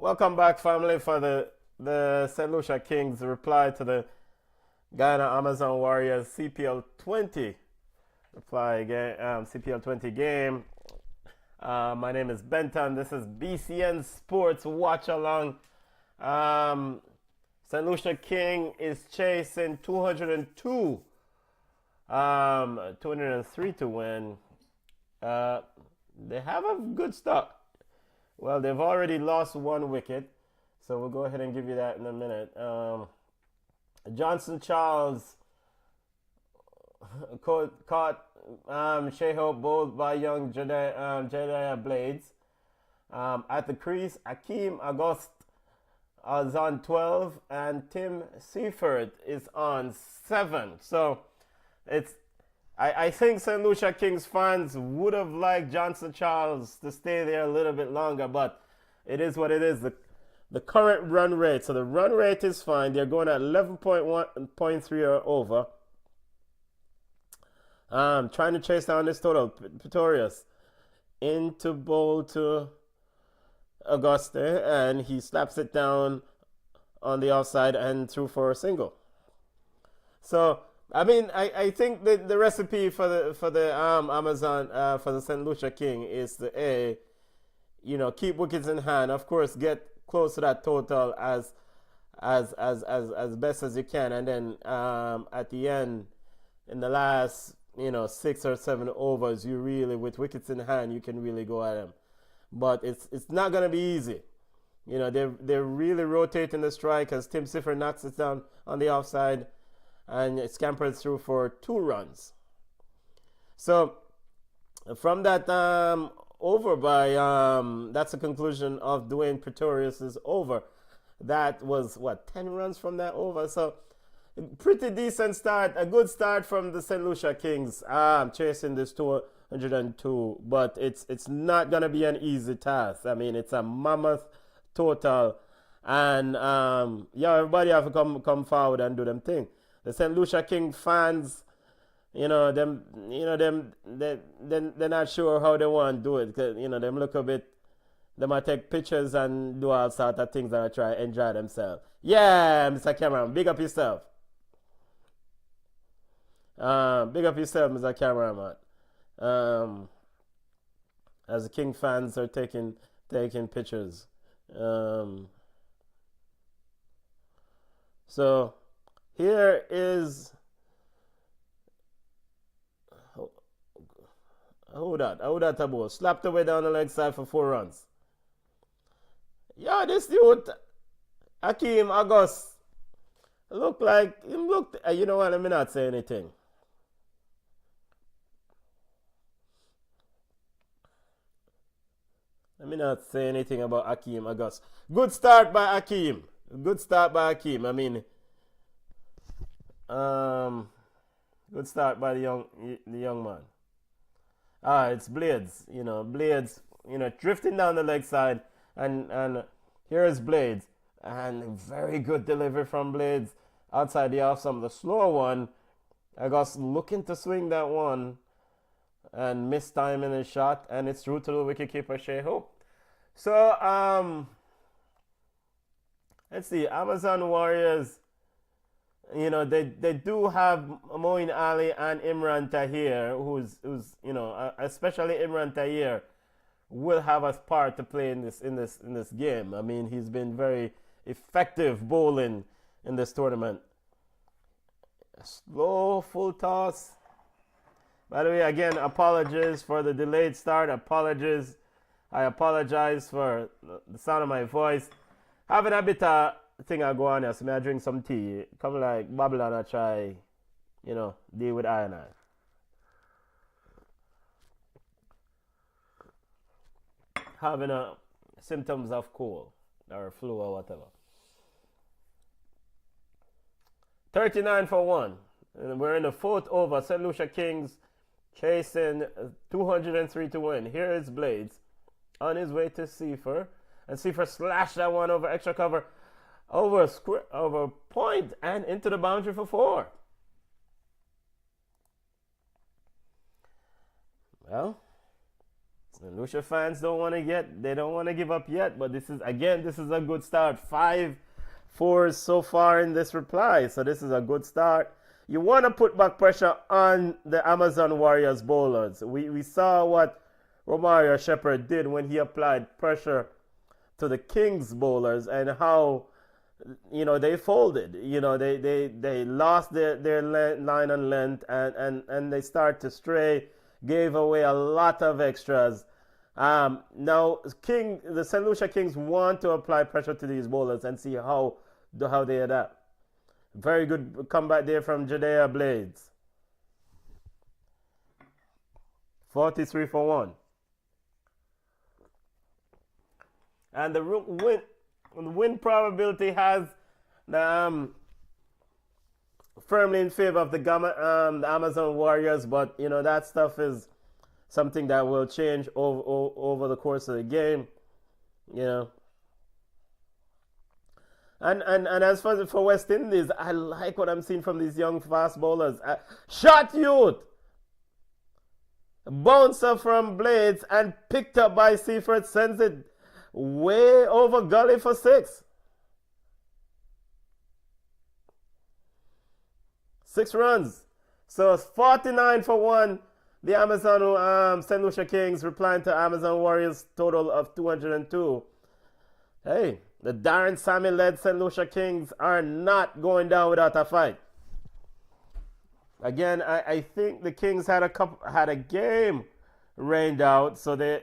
S2: Welcome back, family, for the St. Lucia Kings reply to the Guyana Amazon Warriors CPL 20 reply game, CPL 20 game. My name is Benton. This is BCN Sports Watch Along. St. Lucia King is chasing 202, 203 to win. They have a good start. Well, they've already lost one wicket, so we'll go ahead and give you that in a minute. Johnson Charles caught Shea Hope bowled by young Jediah Blades. At the crease, Akeem August is on 12 and Tim Seifert is on 7. So I think St. Lucia Kings fans would have liked Johnson Charles to stay there a little bit longer, but it is what it is. The current run rate, so the run rate is fine. They're going at 11.1.3 or over. Trying to chase down this total. Pretorius into bowl to Auguste, and he slaps it down on the offside and through for a single. So I mean, I think the recipe for the Amazon for the St. Lucia King is to keep wickets in hand. Of course, get close to that total as best as you can, and then at the end, in the last 6 or 7 overs, you really, with wickets in hand, you can really go at them. But it's not gonna be easy. They're really rotating the strike as Tim Seifert knocks it down on the offside, and it scampers through for 2 runs. So from that over by that's the conclusion of Dwayne Pretorius's over. That was 10 runs from that over. So pretty decent start, a good start from the St. Lucia Kings. Chasing this 202, but it's not gonna be an easy task. I mean, it's a mammoth total, and everybody have to come forward and do them thing. The St. Lucia King fans, they're not sure how they want to do it. Cause, them look a bit, they might take pictures and do all sorts of things and try to enjoy themselves. Yeah, Mr. Cameron, big up yourself. Big up yourself, Mr. Cameraman. As the King fans are taking pictures. So here is who that about slapped away down the leg side for 4 runs. Yeah, this dude Akeem August looked like him. You know what? Let me not say anything. Let me not say anything about Akeem August. Good start by Akeem. I mean, good start by the young man. It's Blades. Blades. Drifting down the leg side, and here is Blades, and very good delivery from Blades outside the off. Some of the slower one, August looking to swing that one, and missed time in his shot, and it's through to the wicketkeeper Shea Hope. So let's see, Amazon Warriors. They do have Moeen Ali and Imran Tahir, who's especially Imran Tahir will have a part to play in this game. I mean, he's been very effective bowling in this tournament. A slow full toss. By the way, again, apologies for the delayed start. I apologize for the sound of my voice. Having a bit of thing I go on here, so I drink some tea. Come like Babylon, I try, deal with I and I. Having symptoms of cold or flu or whatever. 39 for 1. And we're in the 4th over. St. Lucia Kings chasing 203 to win. Here is Blades on his way to Seifert. And Seifert slashed that one over extra cover, over point, and into the boundary for 4. Well, Lucia fans don't want to give up yet, but this is a good start. 5-4 so far in this reply, so this is a good start. You want to put back pressure on the Amazon Warriors bowlers. We saw what Romario Shepherd did when he applied pressure to the Kings bowlers and how they folded. They lost their line and length and they start to stray, gave away a lot of extras. Now the St. Lucia Kings want to apply pressure to these bowlers and see how they adapt. Very good comeback there from Judea Blades. 43 for 1. And the win probability has firmly in favor of the Amazon Warriors, but that stuff is something that will change over the course of the game. And as for West Indies, I like what I'm seeing from these young fast bowlers. Shot youth! Bouncer from Blades and picked up by Seaford, sends it way over gully for 6. 6 runs. So it's 49 for 1. The Amazon St. Lucia Kings replying to Amazon Warriors total of 202. Hey, the Darren Sammy led St. Lucia Kings are not going down without a fight. Again, I think the Kings had a game rained out, so they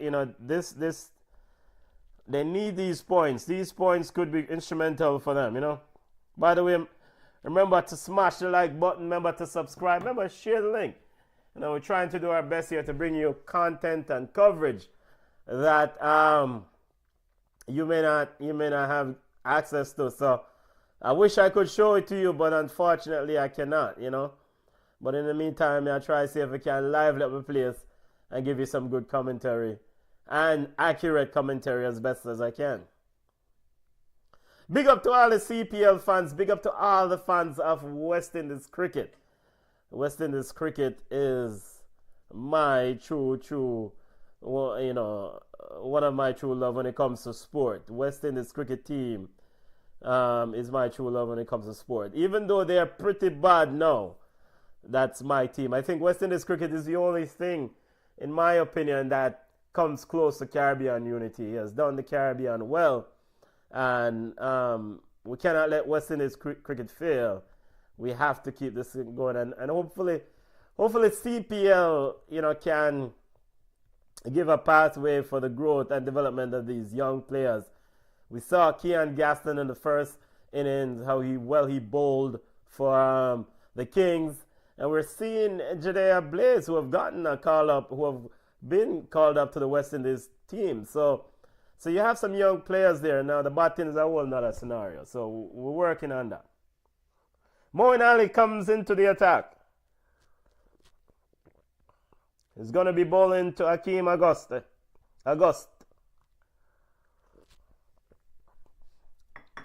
S2: they need these points. These points could be instrumental for them, By the way, remember to smash the like button, remember to subscribe, remember share the link. We're trying to do our best here to bring you content and coverage that you may not have access to. So I wish I could show it to you, but unfortunately I cannot, But in the meantime, I'll try to see if I can lively up the place and give you some good commentary and accurate commentary as best as I can. Big up to all the CPL fans. Big up to all the fans of West Indies cricket. West Indies cricket is my true, one of my true love when it comes to sport. West Indies cricket team is my true love when it comes to sport. Even though they are pretty bad now, that's my team. I think West Indies cricket is the only thing, in my opinion, that comes close to Caribbean unity. He has done the Caribbean well, and we cannot let West Indies cricket fail. We have to keep this thing going, and hopefully CPL can give a pathway for the growth and development of these young players. We saw Kean Gaston in the first innings, how he bowled for the Kings. And we're seeing Judea Blades, who have gotten a call up, who have been called up to the West Indies team. So you have some young players there. Now the batting is a whole nother scenario. So we're working on that. Moeen Ali comes into the attack. He's going to be bowling to Hakeem Auguste.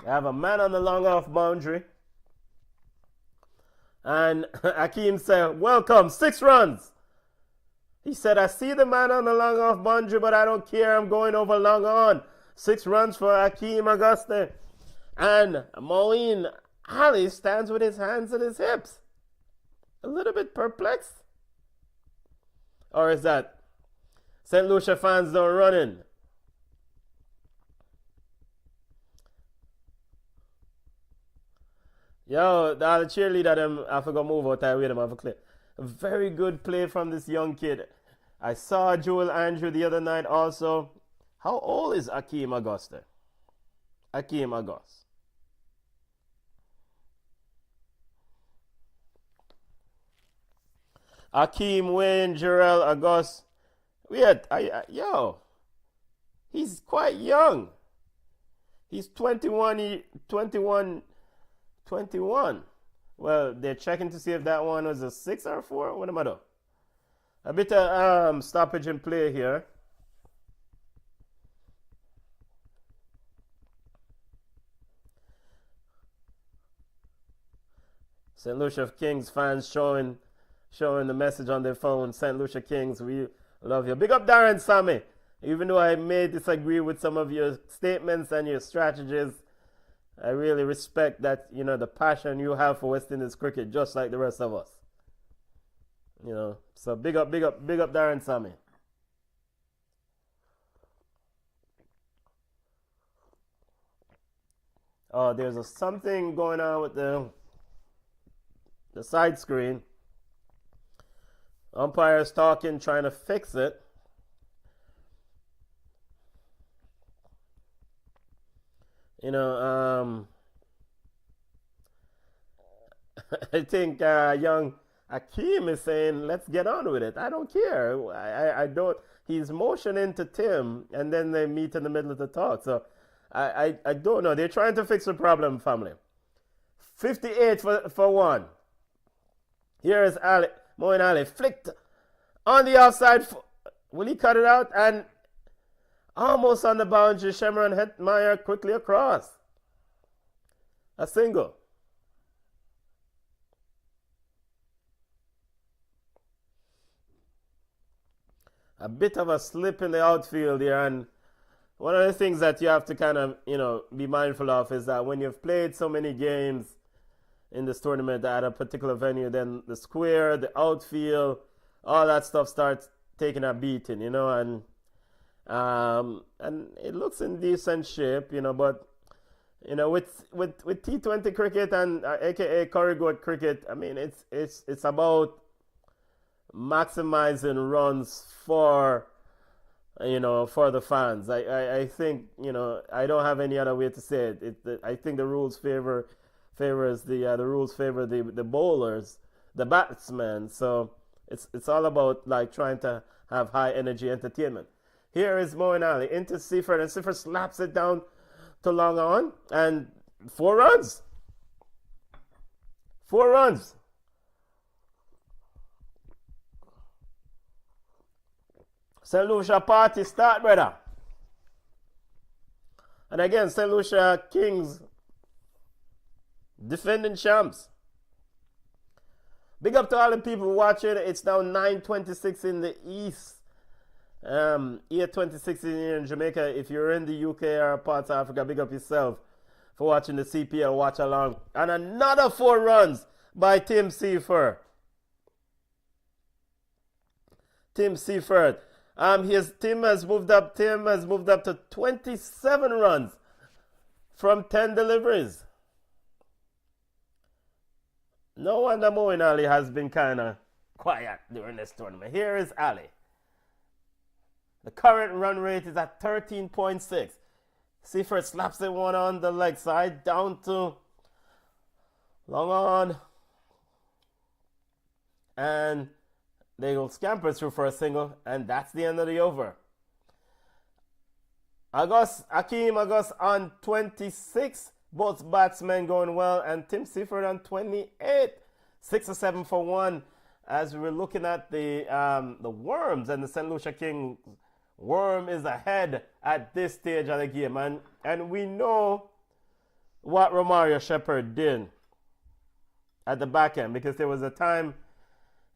S2: You have a man on the long off boundary. And Hakeem said, welcome, 6 runs. He said, I see the man on the long off boundary, but I don't care. I'm going over long on. 6 runs for Hakeem Auguste. And Moeen Ali stands with his hands at his hips. A little bit perplexed. Or is that St. Lucia fans don't run in? Yo, the cheerleader them, I forgot move out there with them, I forgot. A very good play from this young kid. I saw Joel Andrew the other night also. How old is Hakeem Auguste? Hakeem Auguste. Hakeem Wayne Jarrell Auguste. Wait, he's quite young. He's 21. Well, they're checking to see if that one was a 6 or a 4. What am I doing? A bit of stoppage in play here. St. Lucia Kings fans showing the message on their phone. St. Lucia Kings, we love you. Big up Darren Sammy. Even though I may disagree with some of your statements and your strategies, I really respect that, the passion you have for West Indies cricket, just like the rest of us. So big up Darren Sammy. Oh, there's something going on with the side screen. Umpires talking, trying to fix it. I think young Akeem is saying, let's get on with it. I don't care. I don't. He's motioning to Tim, and then they meet in the middle of the talk. So I don't know. They're trying to fix the problem, family. 58 for 1. Here is Ali. Moeen Ali flicked on the outside. Will he cut it out? And almost on the boundary, Shemron Hetmeyer quickly across. A single. A bit of a slip in the outfield here, and one of the things that you have to kind of, be mindful of is that when you've played so many games in this tournament at a particular venue, then the square, the outfield, all that stuff starts taking a beating, and it looks in decent shape, but with T20 cricket and aka Curry Goat cricket, I mean it's about maximizing runs for the fans. I think I don't have any other way to say it. I think the rules favor the bowlers, the batsmen. So it's all about like trying to have high energy entertainment. Here is Moeen Ali into Seifert, and Seifert slaps it down to long on, and 4 runs. 4 runs. St. Lucia party start, brother. And again, St. Lucia Kings, defending champs. Big up to all the people watching. It's now 9:26 in the East. 8:26 in Jamaica. If you're in the UK or parts of Africa, big up yourself for watching the CPL watch along. And another 4 runs by Tim Seifert. Tim Seifert. His team has moved up. Tim has moved up to 27 runs from 10 deliveries. No wonder Moeen Ali has been kind of quiet during this tournament. Here is Ali. The current run rate is at 13.6. Seifert slaps it one on the leg side, down to long on. And they will scamper through for a single, and that's the end of the over. Akeem August on 26. Both batsmen going well, and Tim Seifert on 28. 6 or 7 for 1. As we're looking at the Worms and the St. Lucia Kings, Worm is ahead at this stage of the game, and we know what Romario Shepherd did at the back end, because there was a time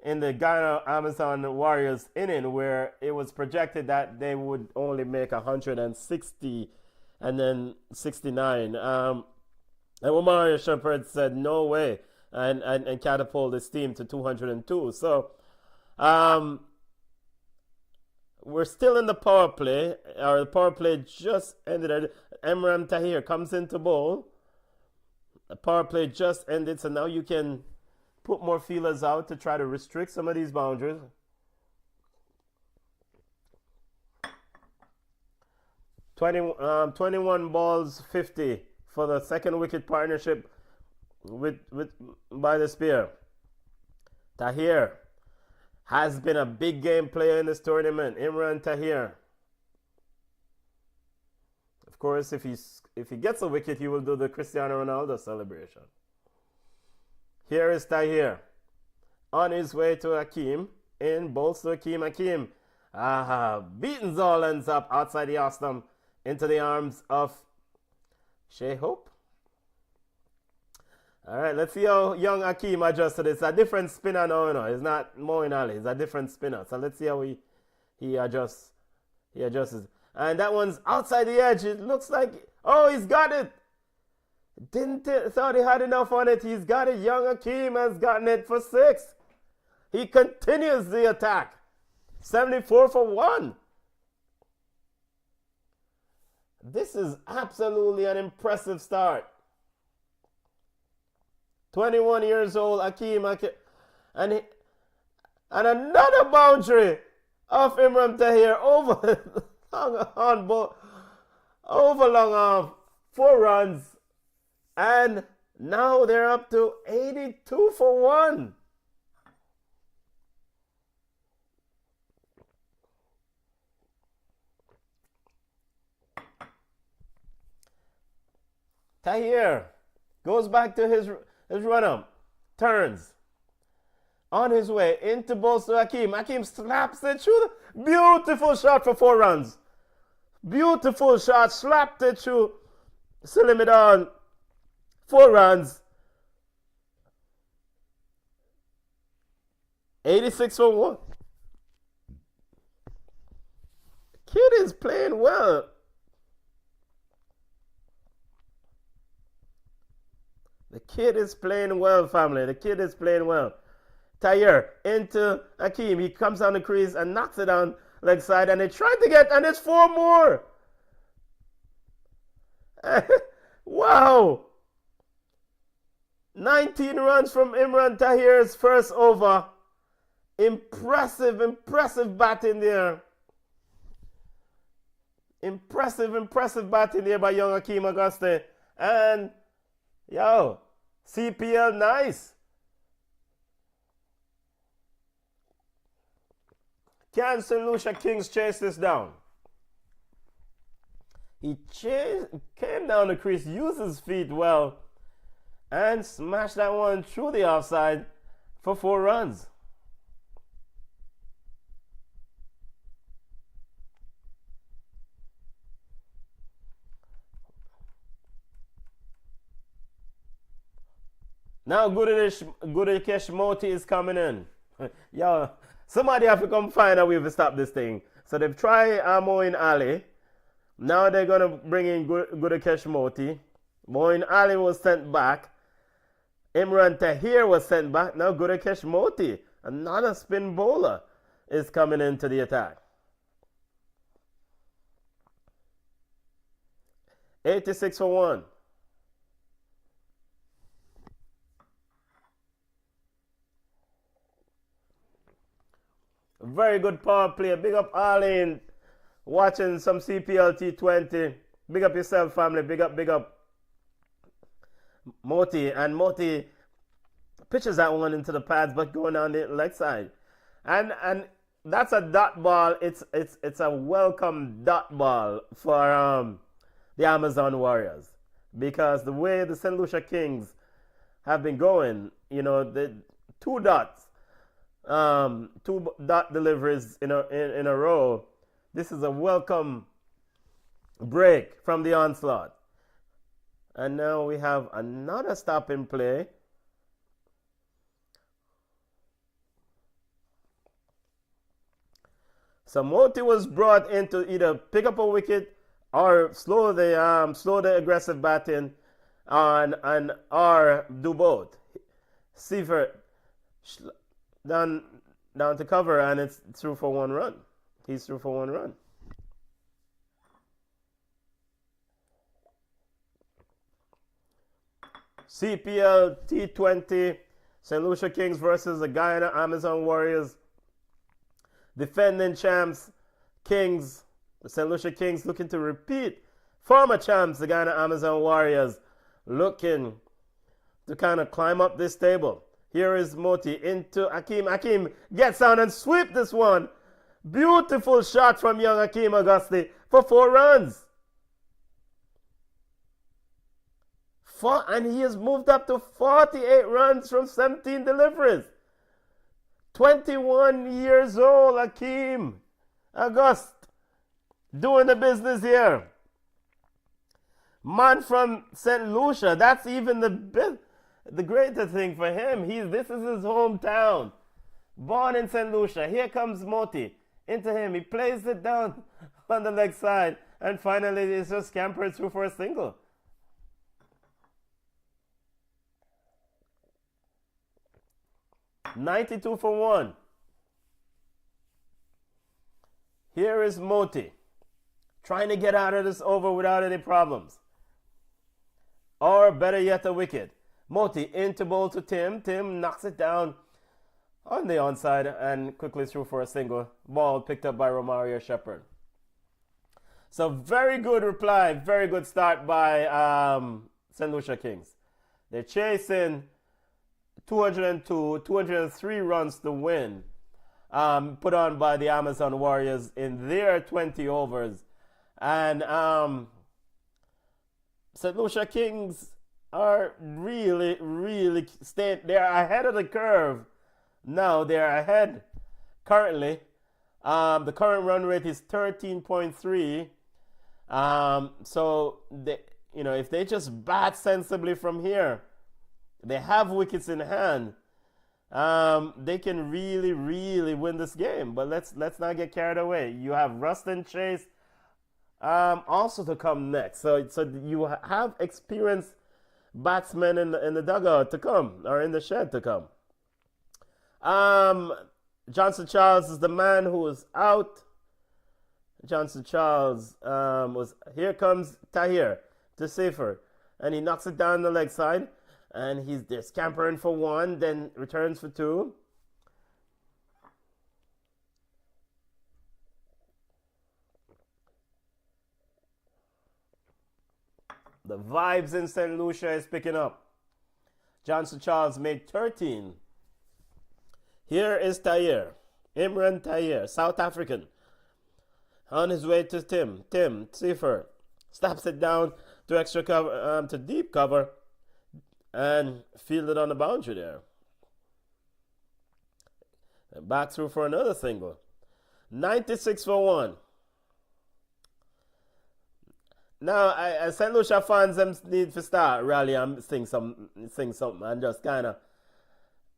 S2: in the Guyana Amazon Warriors inning where it was projected that they would only make 160 and then 69. And Romario Shepherd said no way, and catapulted his team to 202. So we're still in the power play. The power play just ended. Emran Tahir comes into bowl. The power play just ended, so now you can put more feelers out to try to restrict some of these boundaries. Twenty-one balls, 50 for the second wicket partnership by the spear. Tahir has been a big game player in this tournament. Imran Tahir. Of course, if he gets a wicket, he will do the Cristiano Ronaldo celebration. Here is Tahir on his way to Akeem. In bowls to Akeem. Beaten Zoll ends up outside the off-stump into the arms of Shea Hope. All right, let's see how young Akeem adjusts to this. It's a different spinner now, It's not Moeen Ali. It's a different spinner. So let's see how he adjusts He adjusts. And that one's outside the edge. It looks like, oh, he's got it. Thought he had enough on it. He's got it. Young Hakeem has gotten it for 6. He continues the attack. 74 for 1. This is absolutely an impressive start. 21 years old, Hakeem, and another boundary of Imran Tahir over long on 4 runs, and now they're up to 82 for 1. Tahir goes back to his run-up, turns on his way into bolster Hakeem. Hakeem slaps it through. Beautiful shot for 4 runs. Beautiful shot, slapped it through. Slim it on. 4 runs. 86 for 1. Kid is playing well. The kid is playing well, family. The kid is playing well. Tahir into Hakeem. He comes down the crease and knocks it on leg side. And they try to get, and it's 4 more. Wow. 19 runs from Imran Tahir's first over. Impressive batting there. Impressive batting there by young Hakeem Auguste. And yo, CPL nice. Can St. Lucia Kings chase this down? He came down the crease, used his feet well, and smashed that one through the offside for 4 runs. Now Gudakesh Moti is coming in. Yo, somebody have to come find a way to stop this thing. So they've tried Moin Ali. Now they're going to bring in Gudakesh Moti. Moin Ali was sent back. Imran Tahir was sent back. Now Gudakesh Moti, another spin bowler, is coming into the attack. 86 for 1. Very good power play. Big up Arlene watching some CPL T20. Big up yourself, family. Big up Moti. And Moti pitches that one into the pads, but going down the leg side. And that's a dot ball. It's a welcome dot ball for the Amazon Warriors. Because the way the St. Lucia Kings have been going, you know, the 2 dots. 2 dot deliveries in a row. This is a welcome break from the onslaught. And now we have another stop in play. So Moti was brought in to either pick up a wicket or slow the aggressive batting and or do both. Seifert down to cover, and it's through for 1 run. He's through for 1 run. CPL T20, St. Lucia Kings versus the Guyana Amazon Warriors. Defending champs, Kings. The St. Lucia Kings looking to repeat. Former champs, the Guyana Amazon Warriors, looking to kind of climb up this table. Here is Moti into Hakeem. Hakeem gets down and sweep this one. Beautiful shot from young Hakeem Auguste for 4 runs. And he has moved up to 48 runs from 17 deliveries. 21 years old, Hakeem Auguste, doing the business here. Man from St. Lucia, that's even the greater thing for him. This is his hometown. Born in St. Lucia. Here comes Moti into him. He plays it down on the leg side. And finally, it's just scampered through for a single. $92 for one. Here is Moti, trying to get out of this over without any problems. Or better yet, a wicket. Moti into bowl to Tim. Tim knocks it down on the onside and quickly threw for a single. Ball picked up by Romario Shepherd. So very good reply, very good start by St. Lucia Kings. They're chasing 202, 203 runs to win, put on by the Amazon Warriors in their 20 overs. And St. Lucia Kings are really, really they're ahead of the curve. Now they're ahead currently. The current run rate is 13.3. So they, if they just bat sensibly from here, they have wickets in hand. They can really, really win this game. But let's not get carried away. You have Rustin Chase also to come next. So you have experienced batsmen in the dugout to come, or in the shed to come. Johnson Charles is the man who is out. Johnson Charles here comes Tahir to Seifert, and he knocks it down the leg side, and he's there scampering for one, then returns for two. The vibes in St. Lucia is picking up. Johnson Charles made 13. Here is Tahir, Imran Tahir, South African, on his way to Tim. Tim Seifert snaps it down to extra cover, to deep cover, and fielded on the boundary there. And back through for another single. 96 for one. Now, as St. Lucia fans, them need to start rally and sing something, and just kind of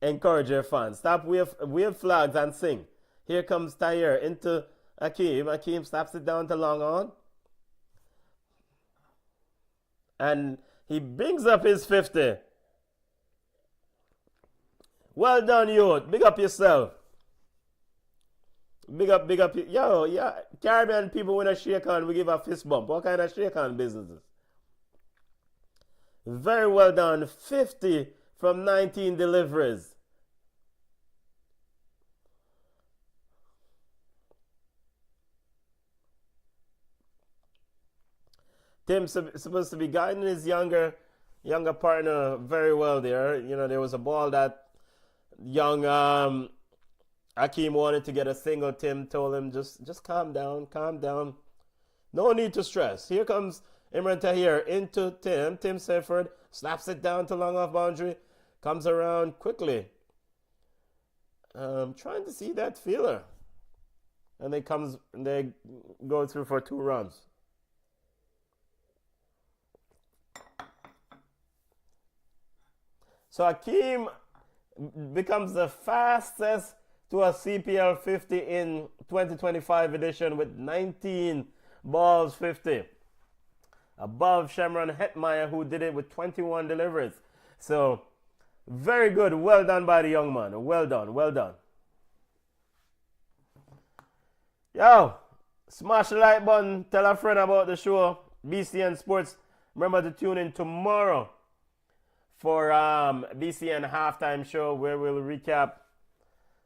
S2: encourage your fans. Stop wave flags and sing. Here comes Tahir into Akeem. Akeem slaps it down to long on. And he brings up his 50. Well done, youth. Big up yourself. Big up. Yo, yeah. Caribbean people, when a shake on, we give a fist bump. What kind of shake on businesses? Very well done. 50 from 19 deliveries. Tim's supposed to be guiding his younger partner very well there. There was a ball that young Akeem wanted to get a single. Tim told him, just calm down. No need to stress. Here comes Imran Tahir into Tim. Tim Seifert slaps it down to long off boundary. Comes around quickly. Trying to see that feeler. And they go through for 2 runs. So Akeem becomes the fastest to a CPL 50 in 2025 edition with 19 balls 50. Above Shamron Hetmeyer, who did it with 21 deliveries. So very good. Well done by the young man. Well done. Yo, smash the like button. Tell a friend about the show. BCN Sports. Remember to tune in tomorrow for BCN halftime show, where we'll recap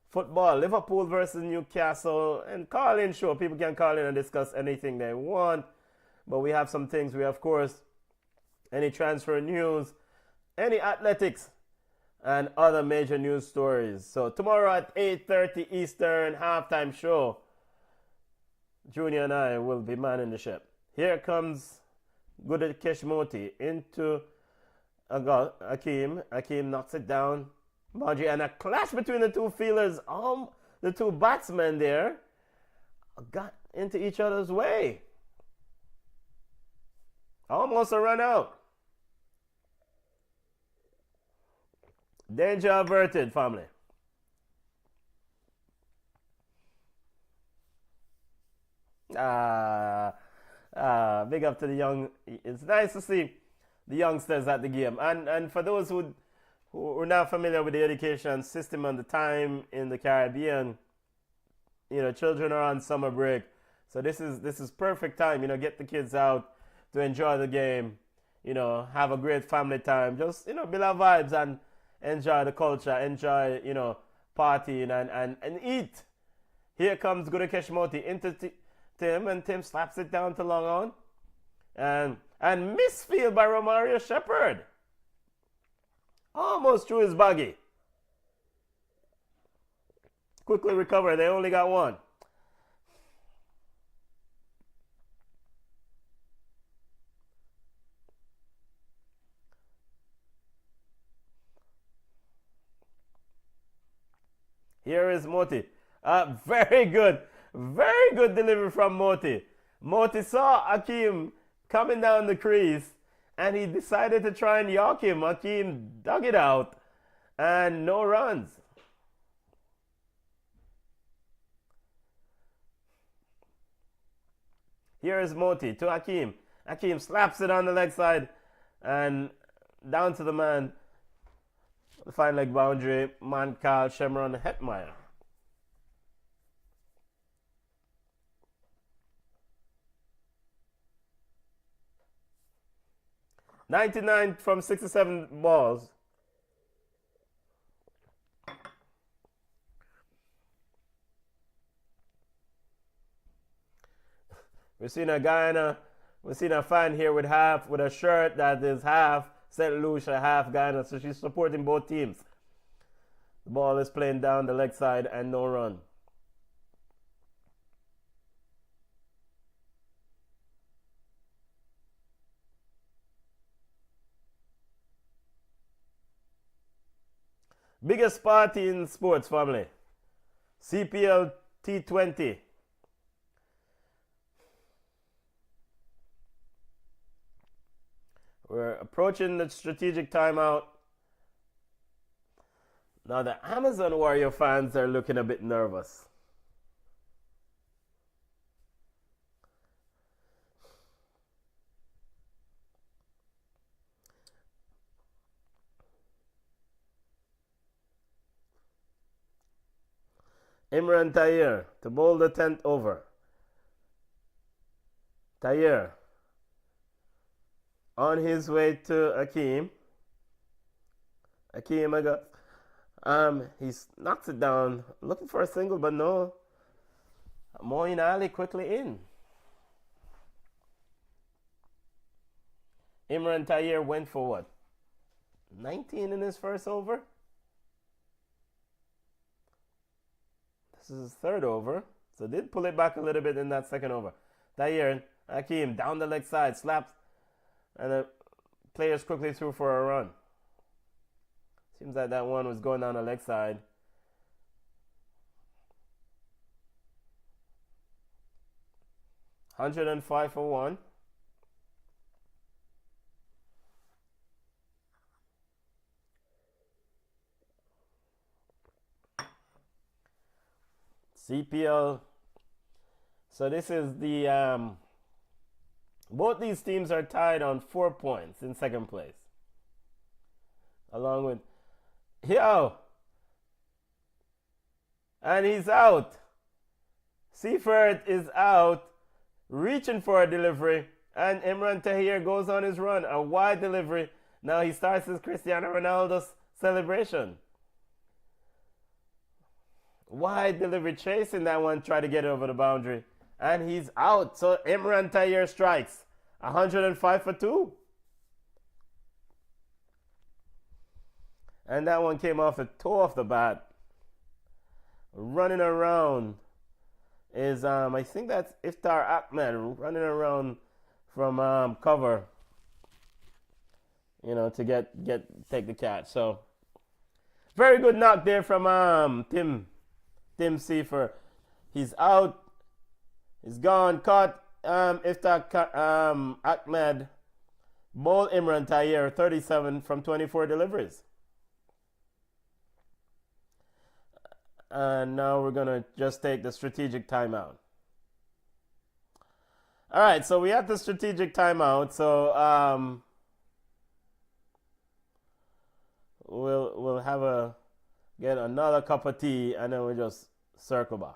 S2: football, Liverpool versus Newcastle, and call-in show. People can call in and discuss anything they want. But we have some things. We have, of course, any transfer news, any athletics, and other major news stories. So tomorrow at 8:30 Eastern, halftime show, Junior and I will be manning the ship. Here comes Gudakesh Moti into Akeem. Akeem knocks it down. Margie, and a clash between the two fielders. The two batsmen there got into each other's way. Almost a run out. Danger averted, family. Ah, big up to the young. It's nice to see the youngsters at the game. And for those who are not familiar with the education system and the time in the Caribbean, children are on summer break. So this is perfect time, get the kids out to enjoy the game, have a great family time. Just, build our vibes and enjoy the culture, enjoy, partying and eat. Here comes Gudakesh Moti into Tim, and Tim slaps it down to long on. And misfield by Romario Shepherd. Almost through his buggy. Quickly recover. They only got one. Here is Moti. Very good delivery from Moti. Moti saw Akeem coming down the crease and he decided to try and yoke him. Akeem dug it out and no runs. Here is Moti to Akeem. Akeem slaps it on the leg side and down to the man. The fine leg boundary, man called Shemron Hetmeyer. $99 from 67 balls. We've seen a Guyana. We've seen a fan here with a shirt that is half St. Lucia, half Guyana. So she's supporting both teams. The ball is playing down the leg side and no run. Biggest party in sports, family. CPL T20. We're approaching the strategic timeout. Now the Amazon Warrior fans are looking a bit nervous. Imran Tayer to bowl the 10th over. Tayer on his way to Akeem. Akeem, he knocks it down, looking for a single, but no. Moeen Ali quickly in. Imran Tayer went for what? 19 in his first over? This is his third over. So did pull it back a little bit in that second over. Tayer, Akeem down the leg side, slaps, and the players quickly threw for a run. Seems like that one was going down the leg side. $105 for one. CPL. So this is the both these teams are tied on 4 points in second place. Along with and he's out. Seifert is out, reaching for a delivery, and Imran Tahir goes on his run. A wide delivery. Now he starts his Cristiano Ronaldo celebration. Wide delivery, chasing that one, try to get over the boundary. And he's out. So Imran Tayer strikes. 105 for two. And that one came off the toe of the bat. Running around is, I think that's Iftar Ahmed running around from cover, to take the catch. So very good knock there from Tim Seifer. He's out. He's gone. Caught Iftar Ahmed. Ball Imran Tayer, 37 from 24 deliveries. And now we're going to just take the strategic timeout. All right, so we had the strategic timeout. So we'll have a get another cup of tea, and then we'll just circle back.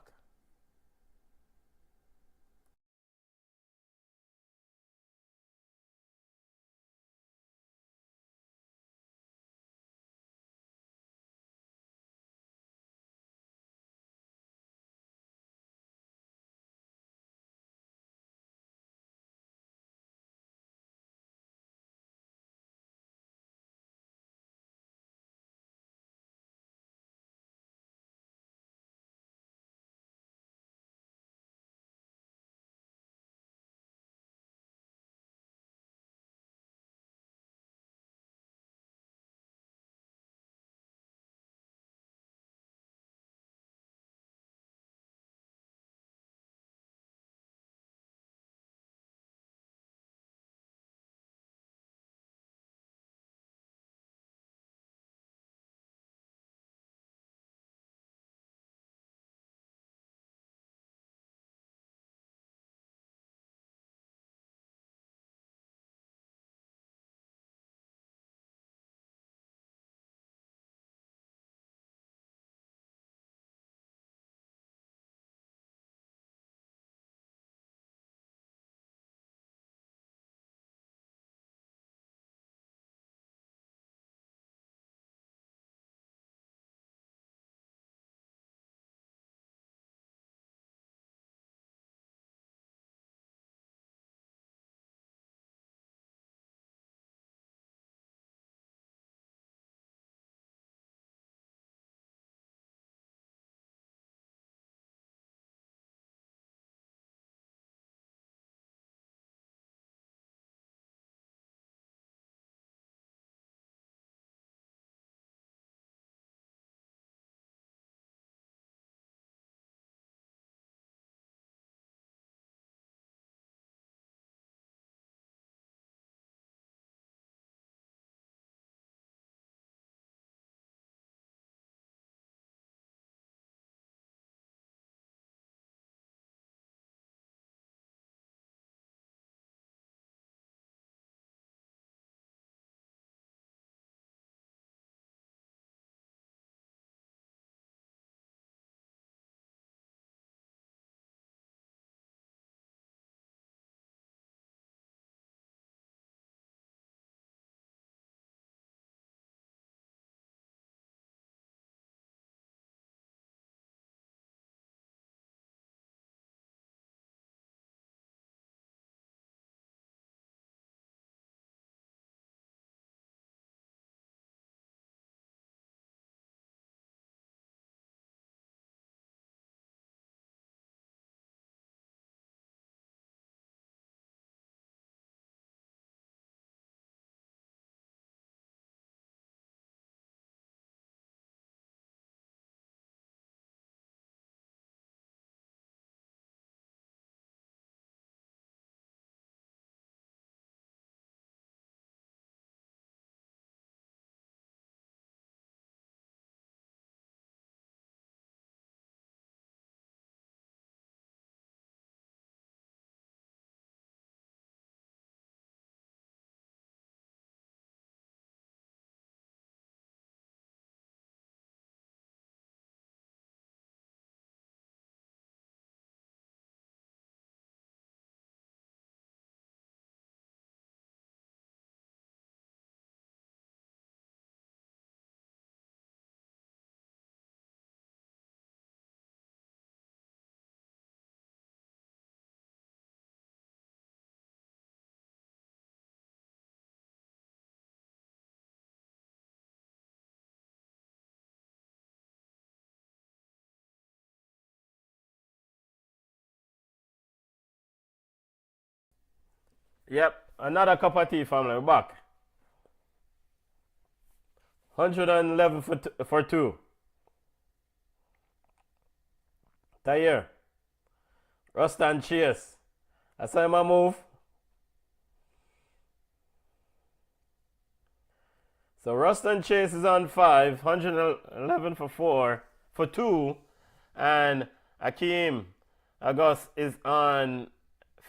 S2: Yep, another cup of tea, family. We're back. 111 for two. Tayer. Rustan Chase. I saw him move. So Rustan Chase is on 5, 111 for 2, and Akeem August is on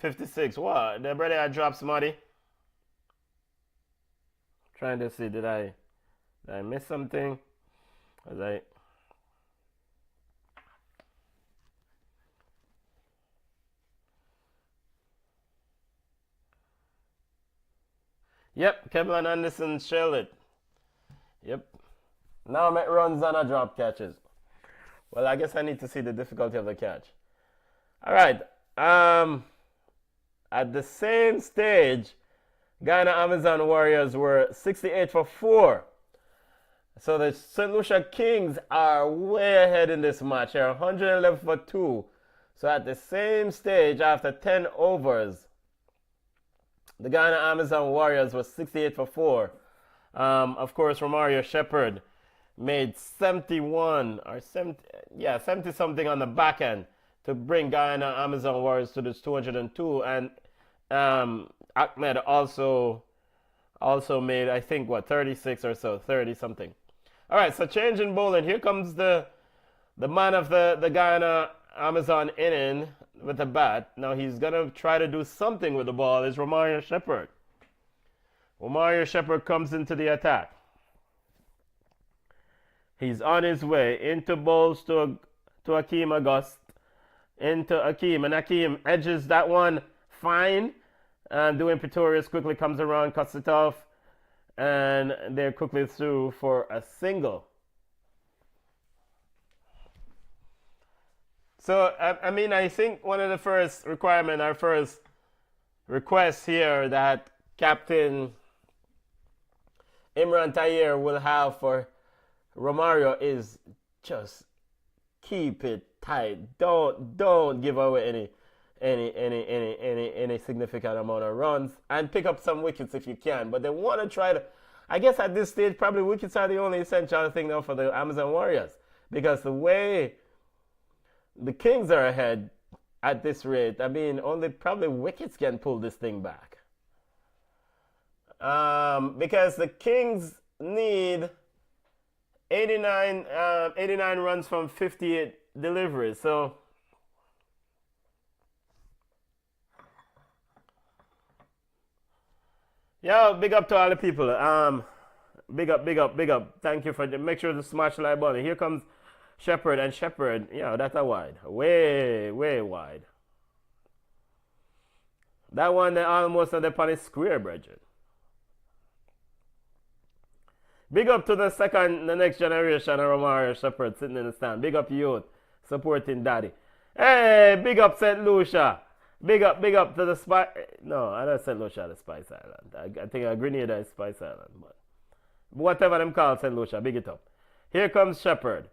S2: 56. What? The brother I dropped somebody. Trying to see, did I miss something? Was I? Yep, Kevin Anderson shelled it. Yep. Now I'm at runs and a drop catches. Well, I guess I need to see the difficulty of the catch. All right. At the same stage, Guyana Amazon Warriors were 68 for 4. So the St. Lucia Kings are way ahead in this match. They're 111 for 2. So at the same stage, after 10 overs, the Guyana Amazon Warriors was 68 for 4. Of course, Romario Shepherd made 71 or 70 something on the back end to bring Guyana Amazon Warriors to this 202. And Ahmed also made, I think, 36 or so, 30 something. All right, so change in bowling. Here comes the man of the Guyana Amazon inning with the bat. Now he's going to try to do something with the ball. Is Romario Shepherd. Romario Shepherd comes into the attack. He's on his way into bowls to Akeem August. Into Akeem. And Akeem edges that one fine. And doing Pretorius quickly comes around, cuts it off. And they're quickly through for a single. So, I think one of the first requirements, our first request here that Captain Imran Tayer will have for Romario is just keep it tight. Don't give away any significant amount of runs, and pick up some wickets if you can. But they want to try to, I guess at this stage, probably wickets are the only essential thing now for the Amazon Warriors, because the way the Kings are ahead at this rate, only probably wickets can pull this thing back. Because the Kings need 89 runs from 58 deliveries. So yo, big up to all the people. Big up. Thank you for make sure to smash the like button. Here comes Shepherd, and Shepherd, that's a wide. Way wide. That one they almost on the punish square, Bridget. Big up to the next generation of Romario Shepherd sitting in the stand. Big up youth supporting daddy. Hey, big up St. Lucia. Big up to the Spice. No, I don't St. Lucia, the Spice Island. I think Grenada is Spice Island. But whatever them call St. Lucia, big it up. Here comes Shepherd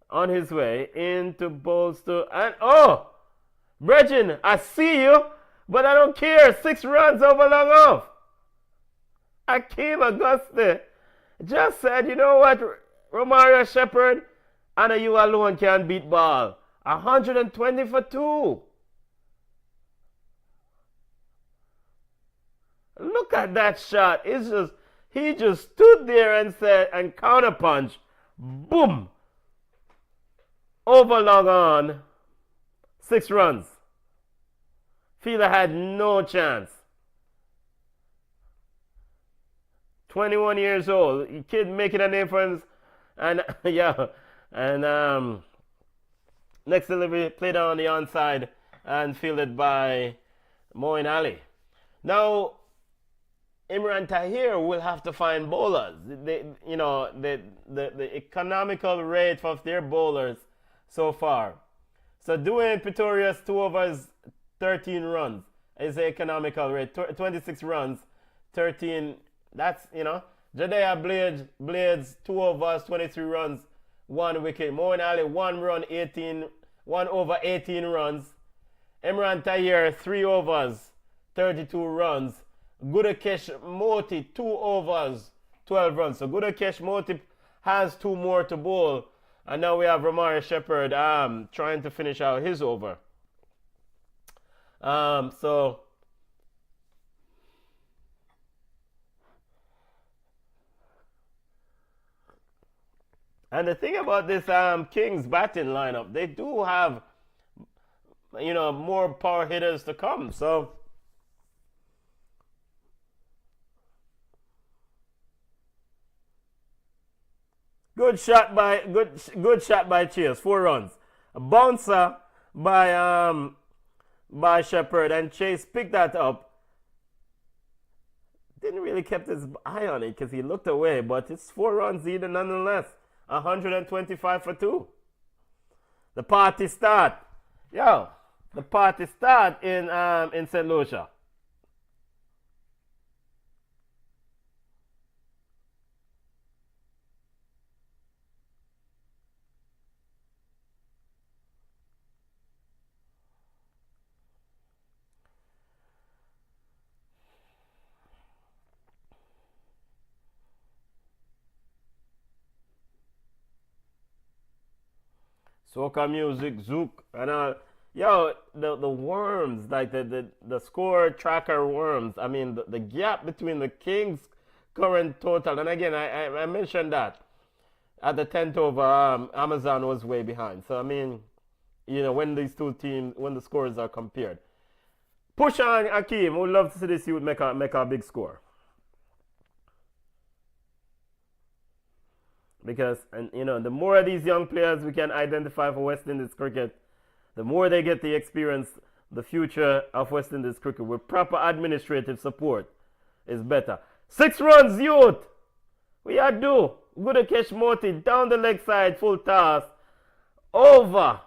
S2: on his way into bowls to, and Bridget, I see you, but I don't care. 6 runs over long off. Akeem Auguste just said, you know what, Romario Shepherd, I know you alone can beat ball. 120 for 2. Look at that shot. He just stood there and said, and counterpunch, boom, over long on, 6 runs. Fielder had no chance. 21 years old, kid making a name for him, and next delivery played on the onside and fielded by Moeen Ali. Now Imran Tahir will have to find bowlers. The economical rate of their bowlers so far. So doing Pretorius 2 overs, 13 runs is the economical rate. 26 runs, 13. That's, Jadea Blades 2 overs, 23 runs, 1 wicket. Moeen Ali 1 run, 1 over 18 runs. Imran Tahir 3 overs, 32 runs. Gudakesh Moti 2 overs, 12 runs. So Gudakesh Moti has 2 more to bowl. And now we have Romario Shepherd trying to finish out his over. And the thing about this Kings batting lineup, they do have more power hitters to come. So good shot by Chase, 4 runs. A bouncer by Shepherd, and Chase picked that up. Didn't really kept his eye on it because he looked away, but it's 4 runs either nonetheless. 125 for 2. The party start. The party start in St. Lucia. Soca music, Zouk, and the worms, like the score tracker worms. I mean, the gap between the Kings' current total, and again, I mentioned that at the 10th over, Amazon was way behind. So I mean, when these two teams, when the scores are compared, push on Akeem. We'd love to see this youth make a big score. Because, the more of these young players we can identify for West Indies cricket, the more they get the experience, the future of West Indies cricket with proper administrative support is better. 6 runs, youth! We are due. Gudakesh Moti down the leg side, full toss. Over.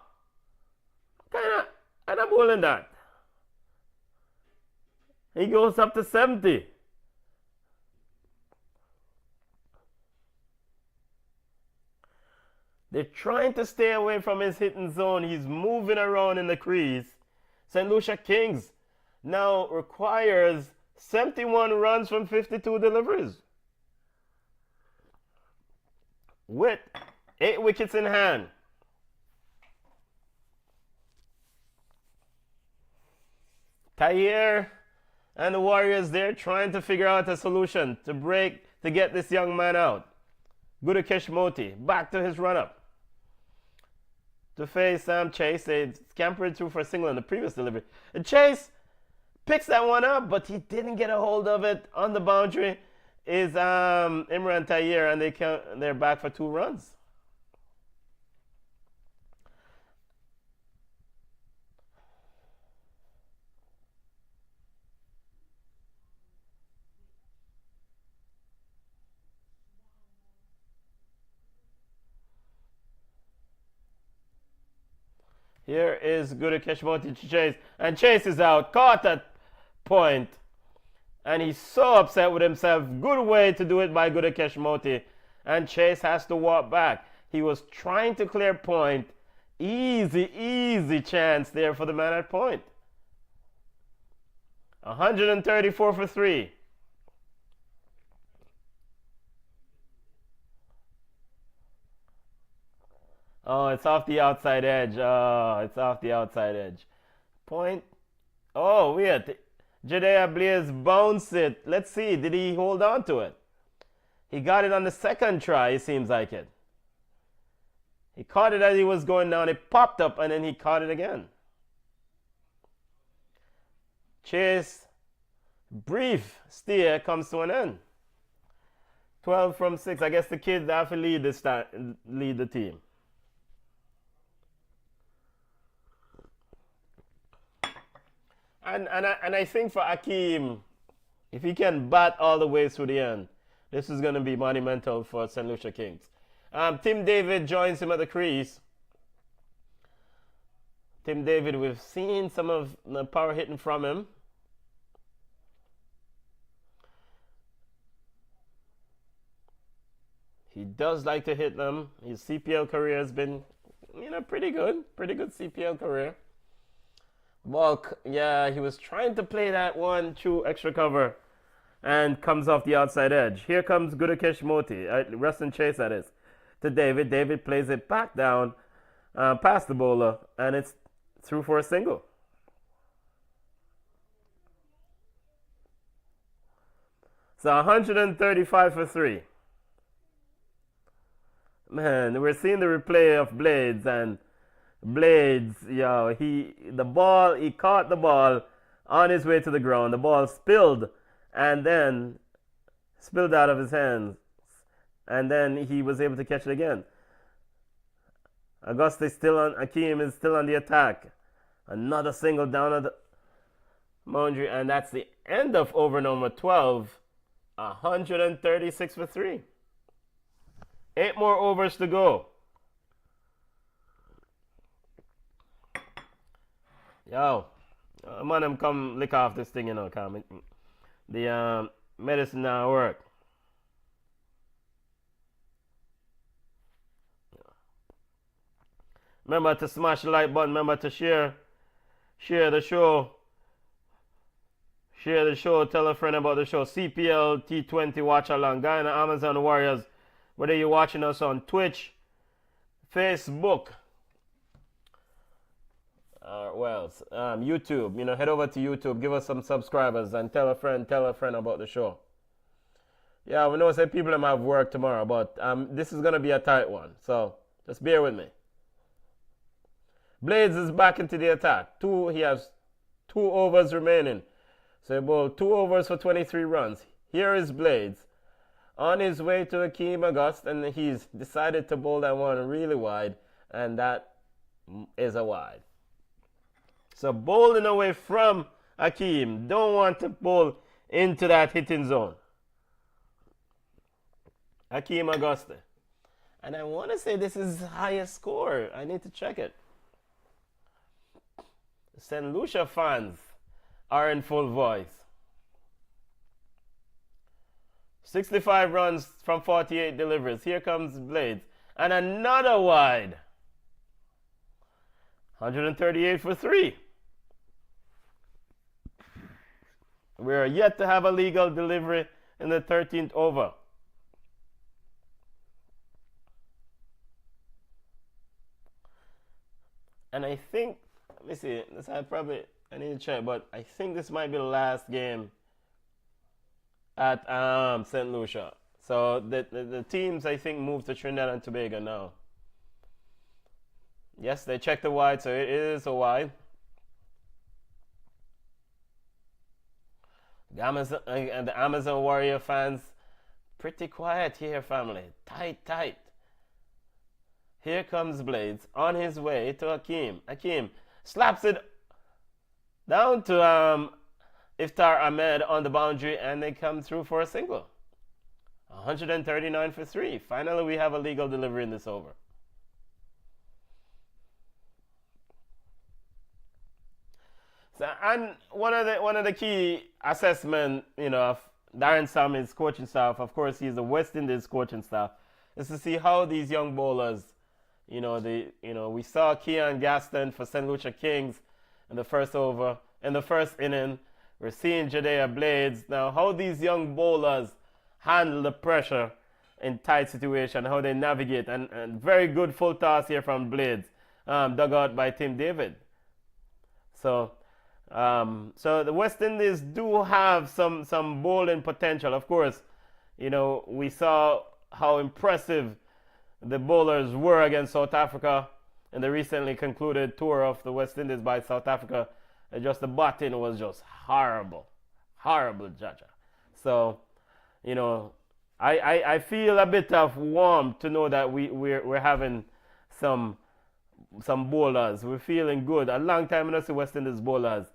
S2: And I'm bowling that. He goes up to 70. They're trying to stay away from his hitting zone. He's moving around in the crease. St. Lucia Kings now requires 71 runs from 52 deliveries, with 8 wickets in hand. Tayer and the Warriors there trying to figure out a solution to get this young man out. Gudakesh Moti back to his run-up to face Chase. They scampered through for a single in the previous delivery. And Chase picks that one up, but he didn't get a hold of it. On the boundary is Imran Tayer, and they're back for 2 runs. Here is Gudakesh Moti to Chase, and Chase is out, caught at point, and he's so upset with himself. Good way to do it by Gudakesh Moti, and Chase has to walk back. He was trying to clear point. Easy chance there for the man at point. 134 for 3. Oh, it's off the outside edge. Oh, it's off the outside edge. Point. Oh, weird. Jadea Blaze bounced it. Let's see. Did he hold on to it? He got it on the second try, it seems like it. He caught it as he was going down. It popped up, and then he caught it again. Chase. Brief steer comes to an end. 12 from 6. I guess the kids have to lead the team. And I think for Akeem, if he can bat all the way through the end, this is going to be monumental for St. Lucia Kings. Tim David joins him at the crease. Tim David, we've seen some of the power hitting from him. He does like to hit them. His CPL career has been, pretty good CPL career. Ball, yeah, he was trying to play that one through extra cover and comes off the outside edge. Here comes Gudakesh Moti, Rustin Chase that is, to David. David plays it back down, past the bowler, and it's through for a single. So 135 for 3. Man, we're seeing the replay of Blades, and Blades, yo, he caught the ball on his way to the ground. The ball spilled and then spilled out of his hands. And then he was able to catch it again. Augusta is still on, Akeem is still on the attack. Another single down at the boundary, and that's the end of over number 12. 136 for 3. 8 more overs to go. Yo, I'm gonna come lick off this thing, Come. The medicine now work. Remember to smash the like button. Remember to share the show. Share the show. Tell a friend about the show. CPL T20 watch along. Guyana Amazon Warriors. Whether you're watching us on Twitch, Facebook, YouTube. Head over to YouTube. Give us some subscribers and tell a friend about the show. Yeah, we know some people might have work tomorrow, but this is gonna be a tight one. So just bear with me. Blades is back into the attack. He has 2 overs remaining. So he bowled 2 overs for 23 runs. Here is Blades on his way to Akeem August, and he's decided to bowl that one really wide, and that is a wide. So bowling away from Akeem. Don't want to bowl into that hitting zone. Akeem Augusta. And I want to say this is his highest score. I need to check it. St. Lucia fans are in full voice. 65 runs from 48 deliveries. Here comes Blades. And another wide. 138 for 3. We are yet to have a legal delivery in the 13th over. And I think, let me see, I need to check, but I think this might be the last game at St. Lucia. So the teams, I think, moved to Trinidad and Tobago now. Yes, they checked the wide, so it is a wide. The Amazon Warrior fans, pretty quiet here, family. Tight. Here comes Blades on his way to Akeem. Akeem slaps it down to Iftar Ahmed on the boundary, and they come through for a single. 139 for 3. Finally, we have a legal delivery in this over. So, and one of the key assessment, of Darren Sammy's coaching staff, of course, he's the West Indies coaching staff, is to see how these young bowlers, we saw Keon Gaston for St. Lucia Kings in the first over, in the first inning. We're seeing Jadea Blades. Now, how these young bowlers handle the pressure in tight situation, how they navigate, and very good full toss here from Blades, dug out by Tim David. So the West Indies do have some bowling potential. Of course, we saw how impressive the bowlers were against South Africa in the recently concluded tour of the West Indies by South Africa. Just the batting was just horrible, Jaja. So, I feel a bit of warmth to know that we're having some bowlers. We're feeling good. A long time in the West Indies bowlers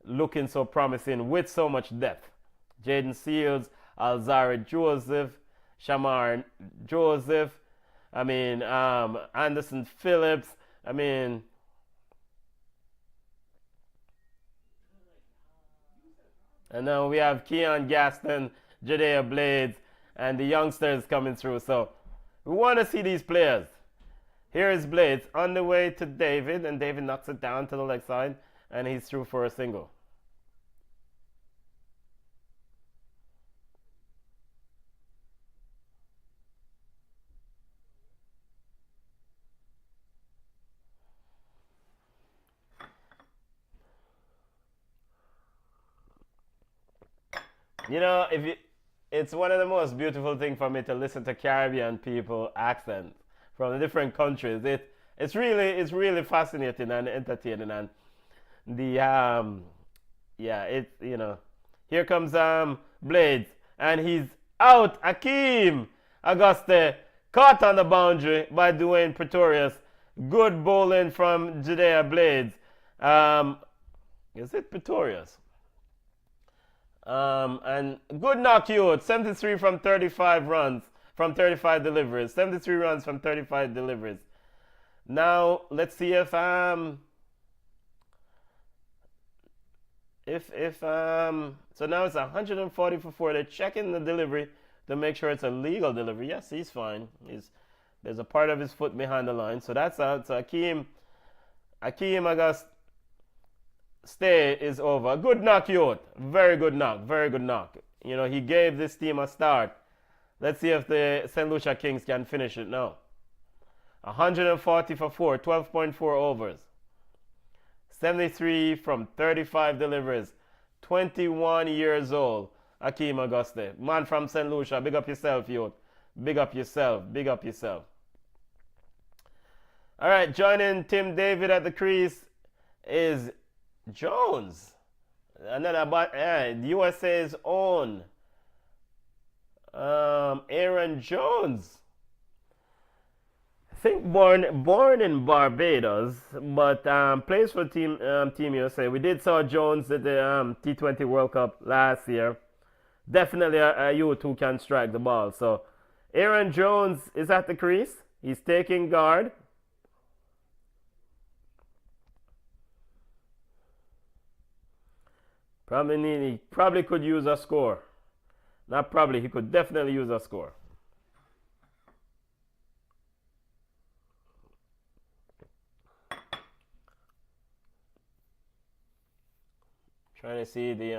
S2: looking so promising with so much depth. Jaden Seals, Alzari Joseph, Shamar Joseph, Anderson Phillips, and now we have Keon Gaston, Jadea Blades, and the youngsters coming through. So we want to see these players. Here is Blades on the way to David, and David knocks it down to the leg side, and he's through for a single. It's one of the most beautiful things for me to listen to Caribbean people accents from the different countries. it's really fascinating and entertaining, and the yeah, it here comes Blades, and he's out. Akeem Auguste caught on the boundary by Dwayne Pretorius. Good bowling from Judea Blades. Is it Pretorius? And good knock you, 73 from 35 runs from 35 deliveries. 73 runs from 35 deliveries. Now let's see if so now it's 140 for 4. They're checking the delivery to make sure it's a legal delivery. Yes, he's fine. There's a part of his foot behind the line, so that's out. So Akeem Auguste stay is over. Good knock, Youth. Very good knock. Very good knock. He gave this team a start. Let's see if the St. Lucia Kings can finish it now. 140 for 4, 12.4 overs. 73 from 35 deliveries. 21 years old. Akeem Auguste. Man from St. Lucia. Big up yourself, Youth. Big up yourself. Big up yourself. All right, joining Tim David at the crease is Jones. Another USA's own Aaron Jones. I think born in Barbados, but plays for Team USA. We did saw Jones at the T20 World Cup last year. Definitely a youth who can strike the ball. So Aaron Jones is at the crease. He's taking guard. He probably could use a score. Not probably, he could definitely use a score. Trying to see the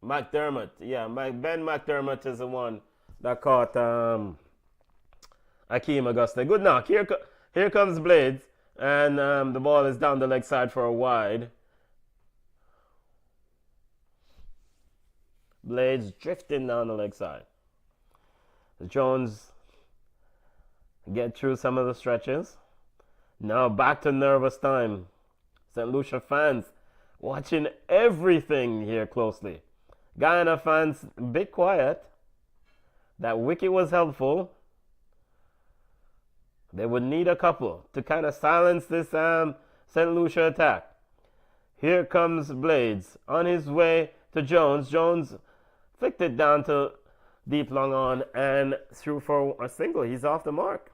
S2: McDermott. Yeah, Ben McDermott is the one that caught Akeem Auguste. Good knock. Here comes Blades. And the ball is down the leg side for a wide. Blades drifting down the leg side. Jones get through some of the stretches. Now back to nervous time. St. Lucia fans watching everything here closely. Guyana fans a bit quiet. That wicket was helpful. They would need a couple to kind of silence this St. Lucia attack. Here comes Blades on his way to Jones. Jones flicked it down to deep long on and threw for a single. He's off the mark.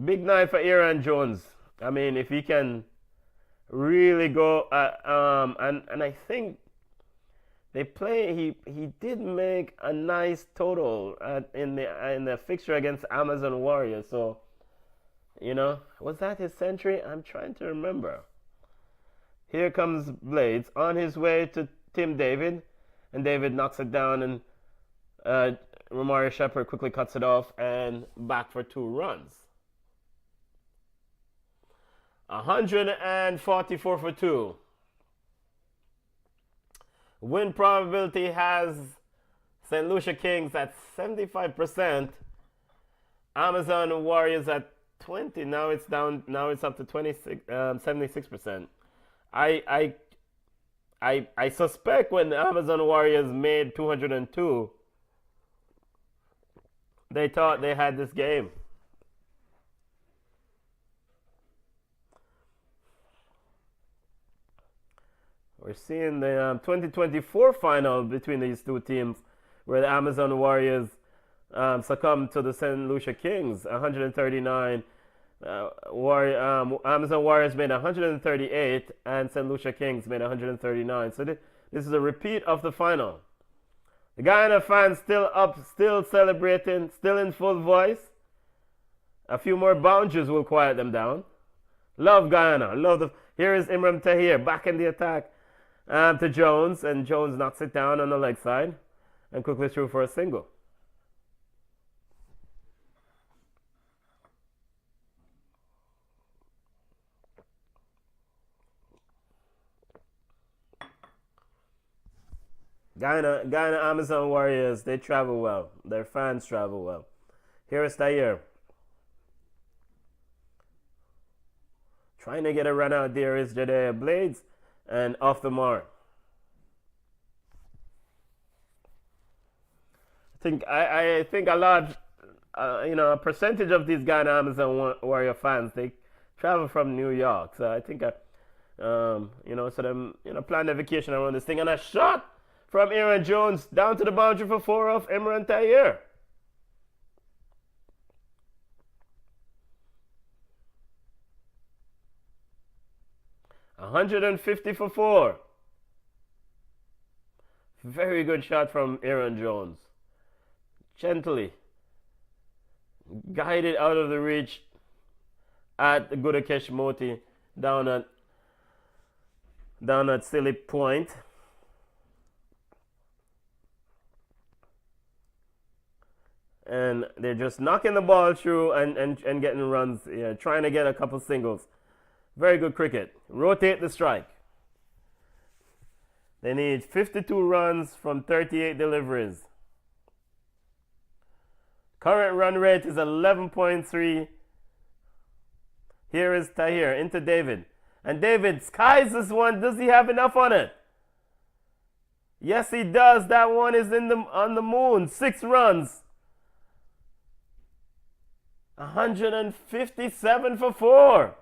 S2: Big night for Aaron Jones. I mean, if he can really go, and I think he did make a nice total in the fixture against Amazon Warriors. So, was that his century? I'm trying to remember. Here comes Blades on his way to Tim David, and David knocks it down, and Romario Shepherd quickly cuts it off and back for 2 runs. 144 for 2. Win probability has St. Lucia Kings at 75%. Amazon Warriors at 20. Now it's down. Now it's up to 76%. I suspect when the Amazon Warriors made 202, they thought they had this game. We're seeing the 2024 final between these two teams, where the Amazon Warriors succumbed to the St. Lucia Kings, 139. Amazon Warriors made 138, and St. Lucia Kings made 139. So this is a repeat of the final. The Guyana fans still up, still celebrating, still in full voice. A few more boundaries will quiet them down. Love Guyana. Here is Imran Tahir back in the attack. To Jones, and Jones knocks it down on the leg side and quickly threw for a single. Guyana Amazon Warriors, they travel well. Their fans travel well. Here is Tayer. Trying to get a run out there is Jediah Blades, and off the mark. I think a lot, a percentage of these Guyana Amazon Warrior fans, they travel from New York. So I think, so them, plan their vacation around this thing. And a shot from Aaron Jones down to the boundary for 4 off Imran Tayer. $150 for 4. Very good shot from Aaron Jones. Gently guided out of the reach at Gudakesh Moti down at Silly Point. And they're just knocking the ball through and getting runs, trying to get a couple singles. Very good cricket. Rotate the strike. They need 52 runs from 38 deliveries. Current run rate is 11.3. Here is Tahir into David. And David skies this one. Does he have enough on it? Yes, he does. That one is on the moon. 6 runs. 157 for 4.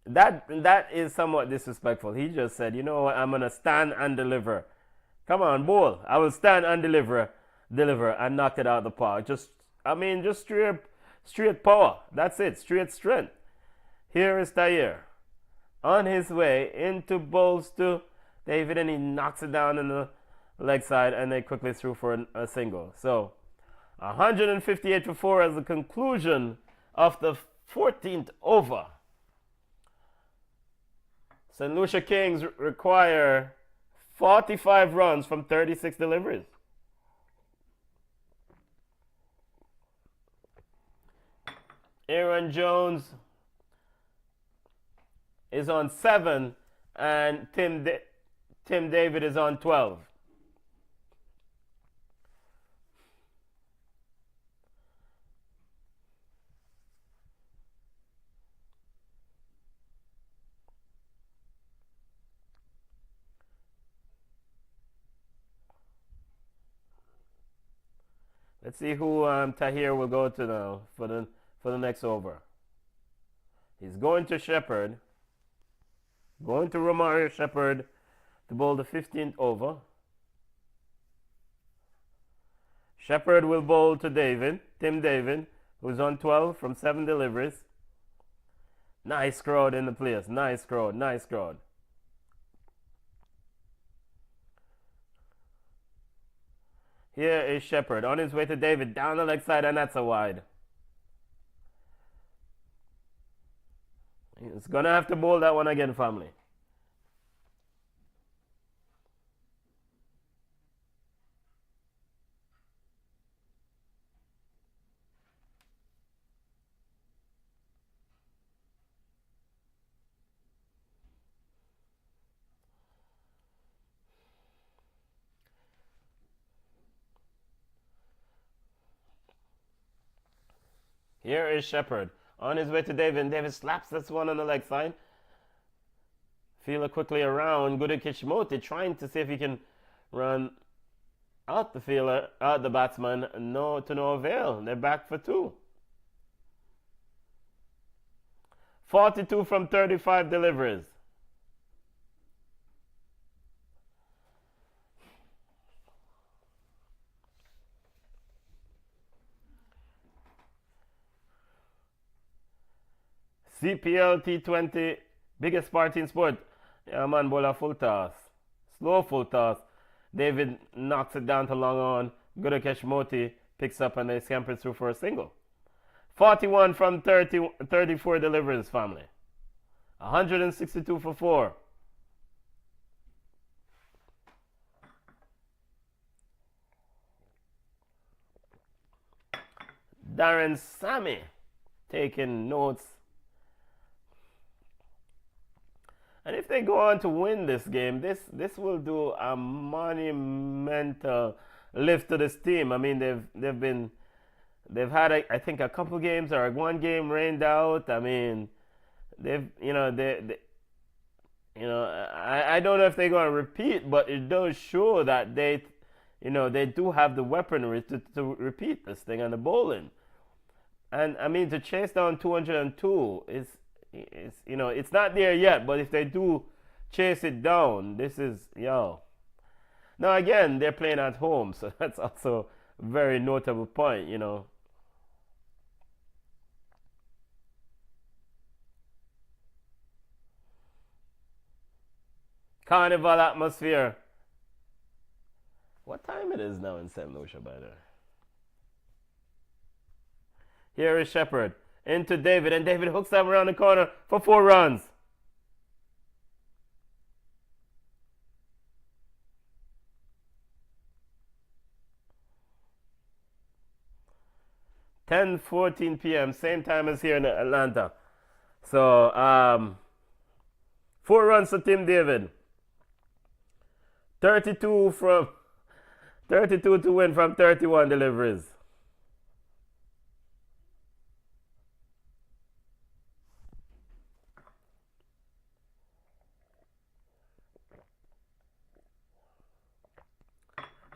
S2: That is somewhat disrespectful. He just said, you know what, I'm gonna stand and deliver. Come on, bowl. I will stand and deliver, and knock it out of the park. Just straight power. That's it. Straight strength. Here is Tayer on his way into bowls to David, and he knocks it down in the leg side, and they quickly threw for a single. So 158 for 4 as the conclusion of the 14th over. St. Lucia Kings require 45 runs from 36 deliveries. Aaron Jones is on 7, and Tim David is on 12. Let's see who Tahir will go to now for the next over. He's going to Shepherd. Going to Romario Shepherd to bowl the 15th over. Shepherd will bowl to Tim David, who's on 12 from 7 deliveries. Nice crowd in the place. Nice crowd. Here is Shepherd on his way to David, down the leg side, and that's a wide. He's going to have to bowl that one again, family. Here is Shepherd on his way to David, and David slaps this one on the leg side. Feeler quickly around. Good Kishimoto trying to see if he can run out the batsman. No, to no avail. They're back for 2. 42 from 35 deliveries. CPL T20, biggest party in sport. Yeah, man, bowler full toss. Slow full toss. David knocks it down to long on. Gudakesh Moti picks up, and they scamper through for a single. 41 from 34 deliveries, family. 162 for 4. Darren Sammy taking notes. And if they go on to win this game, this will do a monumental lift to this team. I mean, they've had I think a couple games or one game rained out. I mean, they've I don't know if they're going to repeat, but it does show that they do have the weaponry to repeat this thing on the bowling. And I mean, to chase down 202 is it's not there yet, but if they do chase it down, this is Now again, they're playing at home, so that's also a very notable point. Carnival atmosphere. What time it is now in St. Lucia, by the way? Here is Shepard into David, and David hooks them around the corner for 4 runs. (10:14 p.m.) same time as here in Atlanta. So 4 runs to Tim David. 32 to win from 31 deliveries.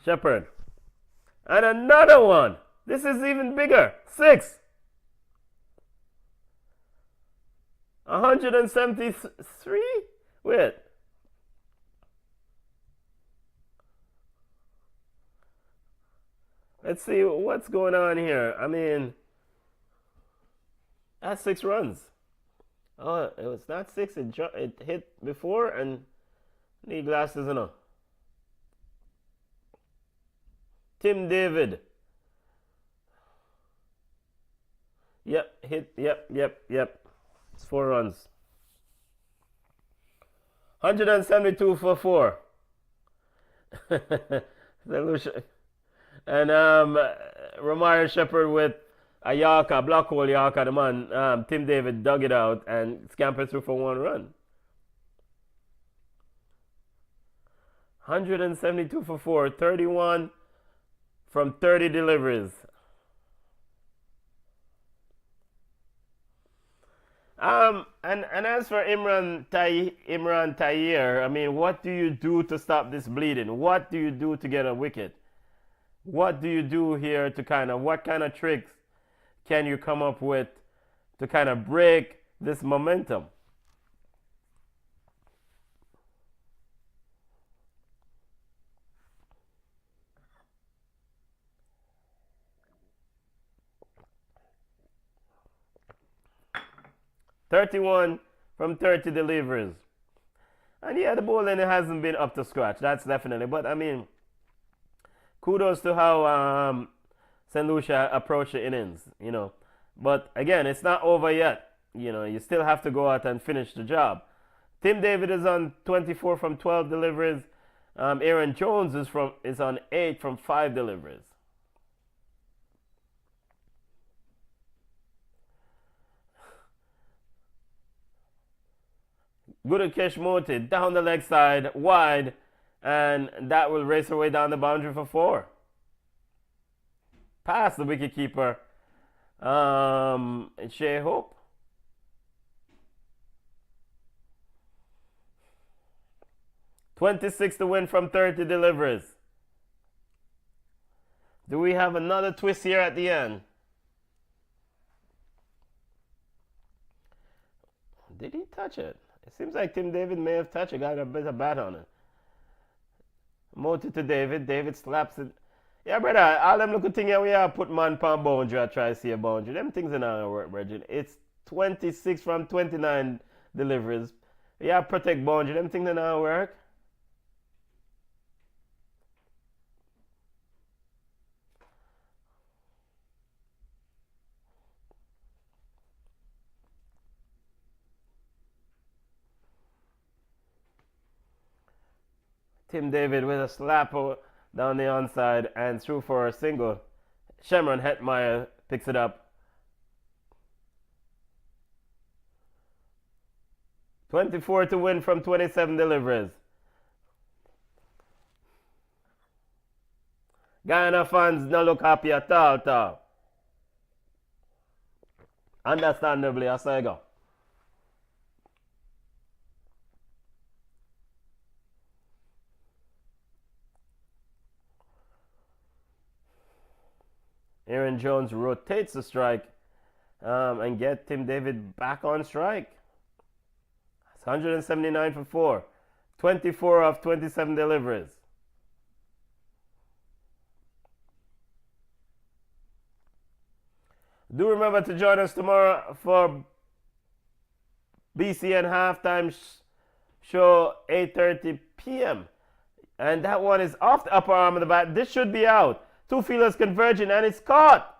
S2: Shepard. And another one. This is even bigger. 6. 173? Wait. Let's see what's going on here. I mean, that's 6 runs. Oh, it was not 6. It hit before and need glasses enough. Tim David. Yep, hit. Yep. It's 4 runs. 172 for 4. Lucia. And Ramire Shepard with a Yorker, block hole Yorker. The man, Tim David, dug it out and scampered through for 1 run. 172 for 4, 31 from 30 deliveries. And as for Imran Tahir, I mean, what do you do to stop this bleeding? What do you do to get a wicket? What do you do here to what kind of tricks can you come up with to kind of break this momentum? (31 from 30 deliveries). And yeah, the bowling hasn't been up to scratch. That's definitely. But I mean, kudos to how St. Lucia approached the innings, But again, it's not over yet. You still have to go out and finish the job. Tim David is on 24 from 12 deliveries. Aaron Jones is on 8 from 5 deliveries. Gudakesh Moti down the leg side, wide, and that will race her way down the boundary for 4. Past the wicketkeeper, Shea Hope. (26 to win from 30 deliveries). Do we have another twist here at the end? Did he touch it? It seems like Tim David may have touched it, got a bit of bat on it. Moti to David. David slaps it. Yeah, brother, all them little things here we have put man pan boundary, I try to see a boundary. Them things are not work, Virgin. It's 26 from 29 deliveries. Yeah, protect boundary. Them things are not work. Tim David with a slap down the onside and through for a single. Shamron Hetmeyer picks it up. 24 to win from 27 deliveries. Guyana fans don't look happy at all. Understandably, I say go. Aaron Jones rotates the strike and get Tim David back on strike. It's 179 for 4. 24 of 27 deliveries. Do remember to join us tomorrow for BCN halftime show 8:30 p.m. And that one is off the upper arm of the bat. This should be out. Two fielders converging and it's caught.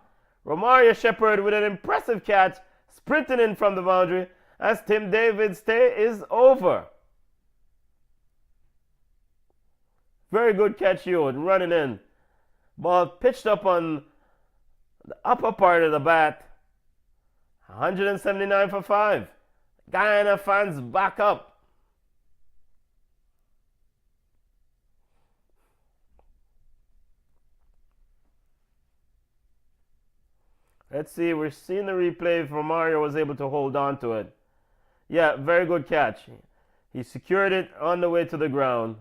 S2: Romario Shepherd with an impressive catch, sprinting in from the boundary as Tim David's stay is over. Very good catch, Hewitt, running in. Ball pitched up on the upper part of the bat. 179 for 5. Guyana fans back up. Let's see, we're seeing the replay if Romario was able to hold on to it. Yeah, very good catch. He secured it on the way to the ground.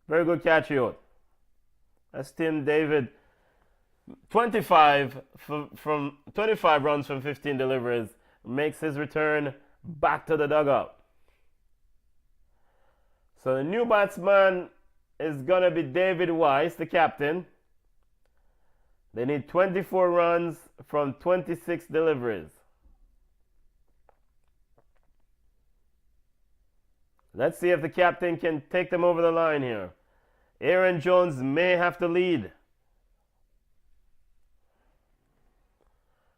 S2: Very good catch, Hewitt. That's Tim David. 25 from 25 runs from 15 deliveries. Makes his return back to the dugout. So the new batsman is going to be David Weiss, the captain. They need 24 runs from 26 deliveries. Let's see if the captain can take them over the line here. Aaron Jones may have to lead.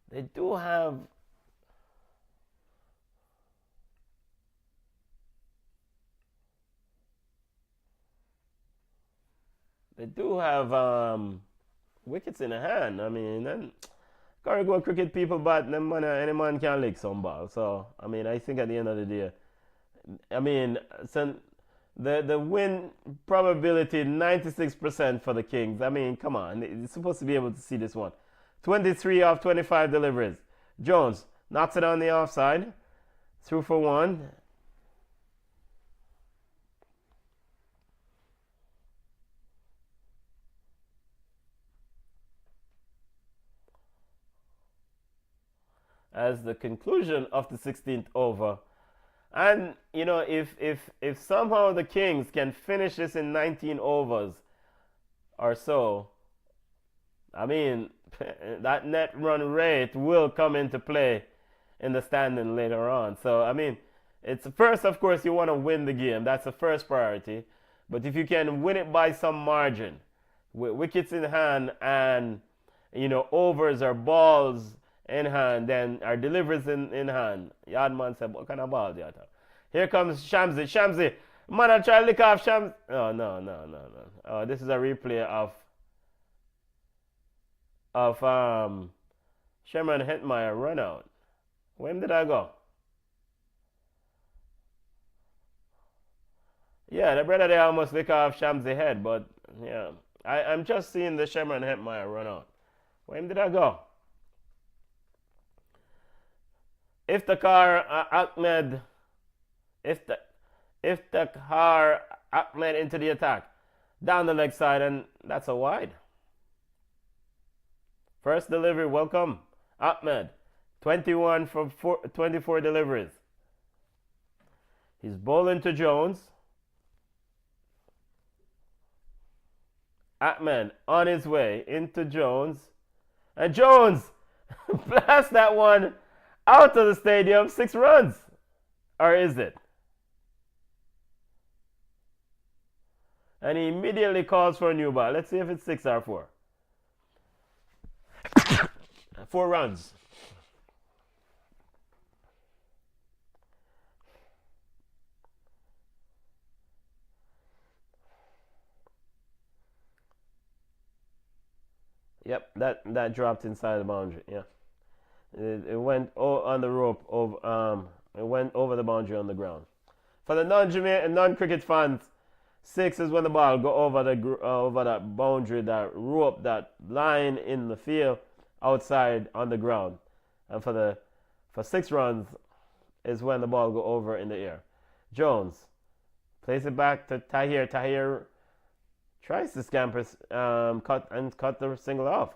S2: They do have wickets in the hand. I mean, then Carrigo cricket people, but them man, any man can lick some ball. So I mean, I think at the end of the day, I mean, the win probability 96% for the Kings. I mean, come on, you're supposed to be able to see this one. 23 off 25 deliveries. Jones knocks it on the offside. Through for 1. As the conclusion of the 16th over. And, you know, if somehow the Kings can finish this in 19 overs or so, I mean, that net run rate will come into play in the standing later on. So, I mean, it's first, of course, you want to win the game. That's the first priority. But if you can win it by some margin, with wickets in hand and, you know, overs or balls in hand, then our deliveries in hand. Yardman said, what kind of ball do you have? Here comes Shamsi. Shamsi, man, I try to lick off Shams. Oh, no. Oh, this is a replay of Sherman Hetmeyer run out. When did I go? Yeah, the brother there almost lick off Shamsi's head, but yeah. I'm just seeing the Sherman Hetmeyer run out. When did I go? Iftikhar Ahmed into the attack. Down the leg side, and that's a wide. First delivery, welcome. Ahmed, 21 from 24 deliveries. He's bowling to Jones. Ahmed on his way into Jones. And Jones blasts that one out of the stadium, 6 runs. Or is it? And he immediately calls for a new ball. Let's see if it's 6 or 4. 4 runs. Yep, that dropped inside the boundary. Yeah, it went on the rope. It went over the boundary on the ground. For the non-cricket fans, 6 is when the ball go over over that boundary, that rope, that line in the field, outside on the ground. And for 6 runs is when the ball go over in the air. Jones plays it back to Tahir. Tahir tries to scamper, cut the single off.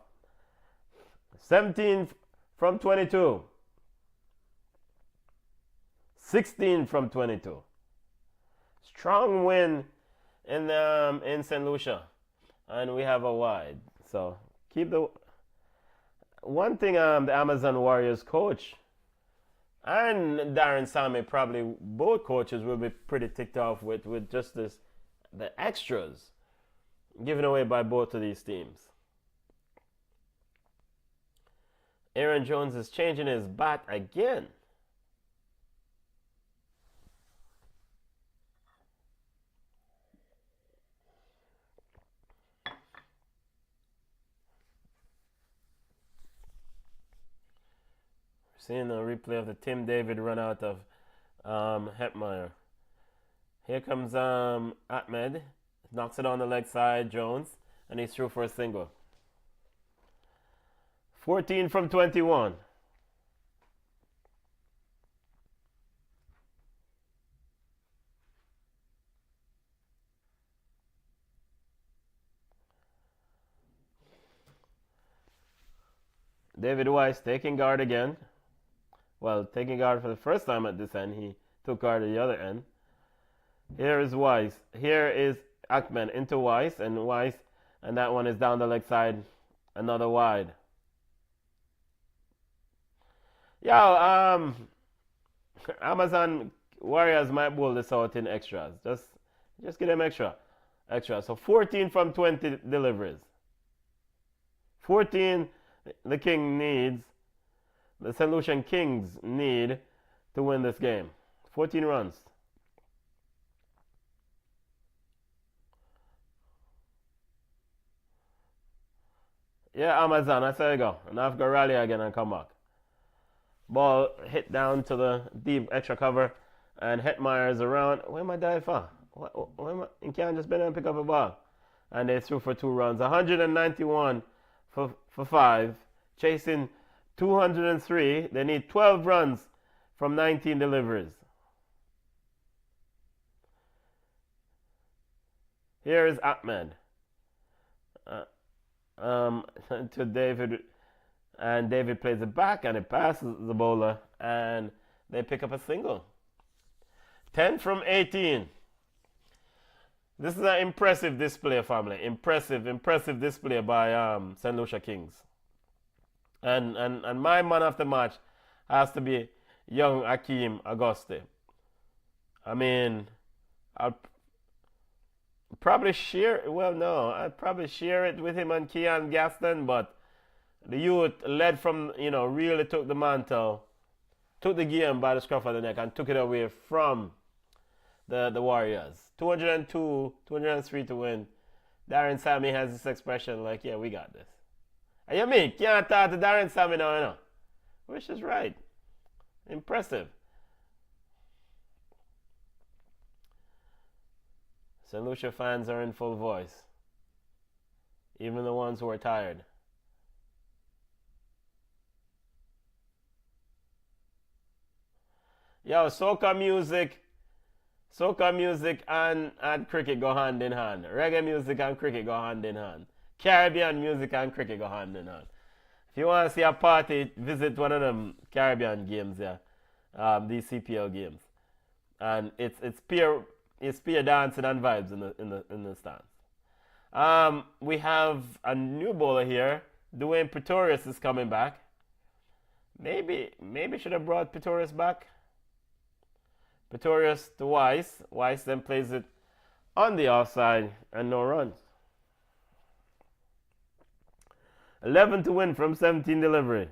S2: 17 from 22. 16 from 22. Strong win in St. Lucia, and we have a wide. So keep the one thing. The Amazon Warriors coach and Darren Sammy, probably both coaches, will be pretty ticked off with just the extras given away by both of these teams. Aaron Jones is changing his bat again. Seeing a replay of the Tim David run out of Hetmeyer. Here comes Ahmed. Knocks it on the leg side, Jones, and he's through for a single. 14 from 21. David Weiss taking guard again. Well, taking guard for the first time at this end. He took guard at the other end. Here is Weiss. Here is Ahmed into Weiss, and that one is down the leg side. Another wide. Amazon Warriors might bowl this out in extras. Just give them extra. So 14 from 20 deliveries. 14 the King needs. The St. Lucian Kings need to win this game. 14 runs. Yeah, Amazon, I say go. And I've got rally again and come back. Ball hit down to the deep extra cover, and Hetmeyer is around. Where am I diving for? You can't just bend and pick up a ball. And they threw for 2 runs. 191 for 5. Chasing 203. They need 12 runs from 19 deliveries. Here is Ahmed. To David, and David plays it back, and it passes the bowler, and they pick up a single. 10 from 18. This is an impressive display, family. Impressive display by St. Lucia Kings. And my man of the match has to be young Akeem Auguste. I mean, I'd probably share it with him and Kean Gaston, but the youth led from, really took the mantle, took the game by the scruff of the neck and took it away from the Warriors. 202, 203 to win. Darren Sammy has this expression like, yeah, we got this. And you mean, can't talk to Darren Sammy now, which is right. Impressive. St. Lucia fans are in full voice. Even the ones who are tired. Yo, soca music and cricket go hand in hand. Reggae music and cricket go hand in hand. Caribbean music and cricket go hand in hand. If you want to see a party, visit one of them Caribbean games, these CPL games, and it's pure dancing and vibes in the stands. We have a new bowler here. Dwayne Pretorius is coming back. Maybe should have brought Pretorius back. Pretorius to Weiss. Weiss then plays it on the offside and no runs. 11 to win from 17 deliveries.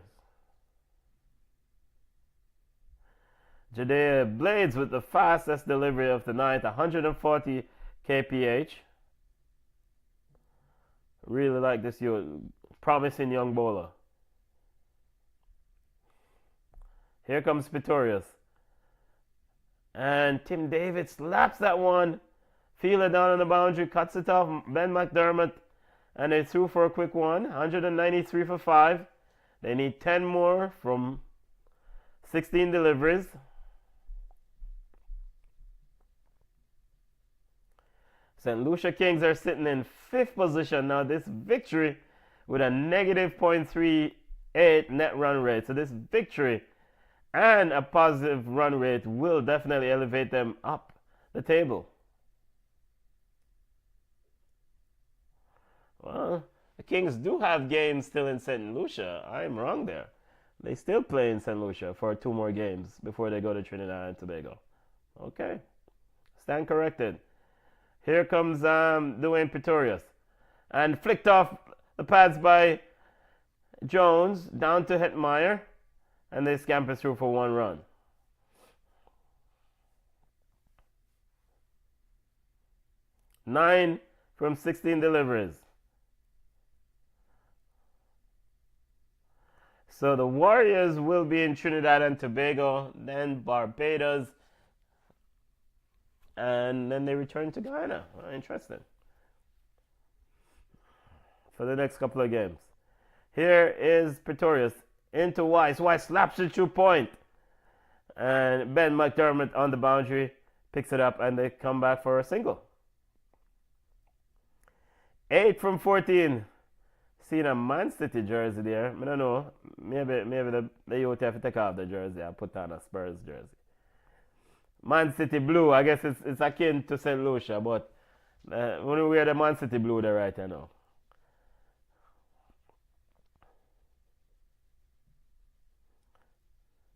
S2: Jadea Blades with the fastest delivery of the night, 140 kph. Really like this promising young bowler. Here comes Pretorius. And Tim David slaps that one. Fielder down on the boundary, cuts it off. Ben McDermott. And they threw for a quick one. 193 for 5. They need 10 more from 16 deliveries. St. Lucia Kings are sitting in 5th position now. This victory with a negative .38 net run rate. So this victory and a positive run rate will definitely elevate them up the table. Well, the Kings do have games still in St. Lucia. I'm wrong there. They still play in St. Lucia for 2 more games before they go to Trinidad and Tobago. Okay. Stand corrected. Here comes Dwayne Pretorius. And flicked off the pads by Jones down to Hetmeyer. And they scamper through for 1 run. Nine from 16 deliveries. So the Warriors will be in Trinidad and Tobago, then Barbados, and then they return to Guyana. Interesting. For the next couple of games. Here is Pretorius into Weiss. Weiss slaps it through point. And Ben McDermott on the boundary picks it up and they come back for a single. 8 from 14. Seen a Man City jersey there. I don't know. Maybe the youth have to take off the jersey and put on a Spurs jersey. Man City blue. I guess it's akin to St. Lucia, but when we wear the Man City blue there right now.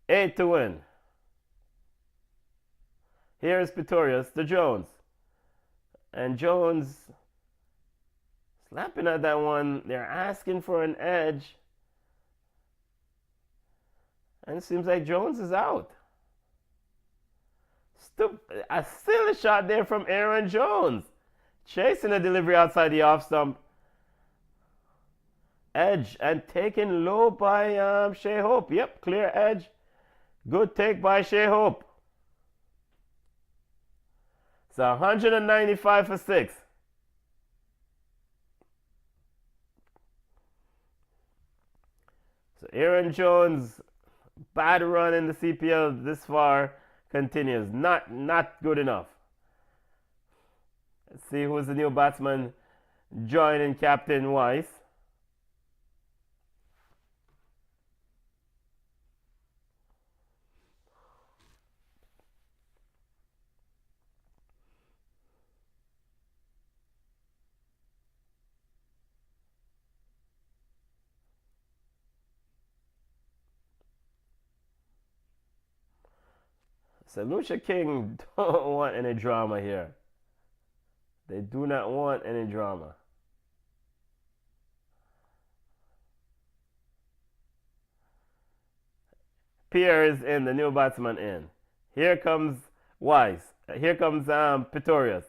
S2: Eight to win. Here is Pretorius to Jones. And Jones slapping at that one. They're asking for an edge. And it seems like Jones is out. A silly shot there from Aaron Jones. Chasing a delivery outside the off stump. Edge and taken low by Shea Hope. Yep, clear edge. Good take by Shea Hope. So 195 for 6. So Aaron Jones, bad run in the CPL this far, continues. Not good enough. Let's see who's the new batsman joining Captain Weiss. So Lucia King don't want any drama here. They do not want any drama. Pierre is in, the new batsman in. Here comes Weiss. Here comes Pretorius.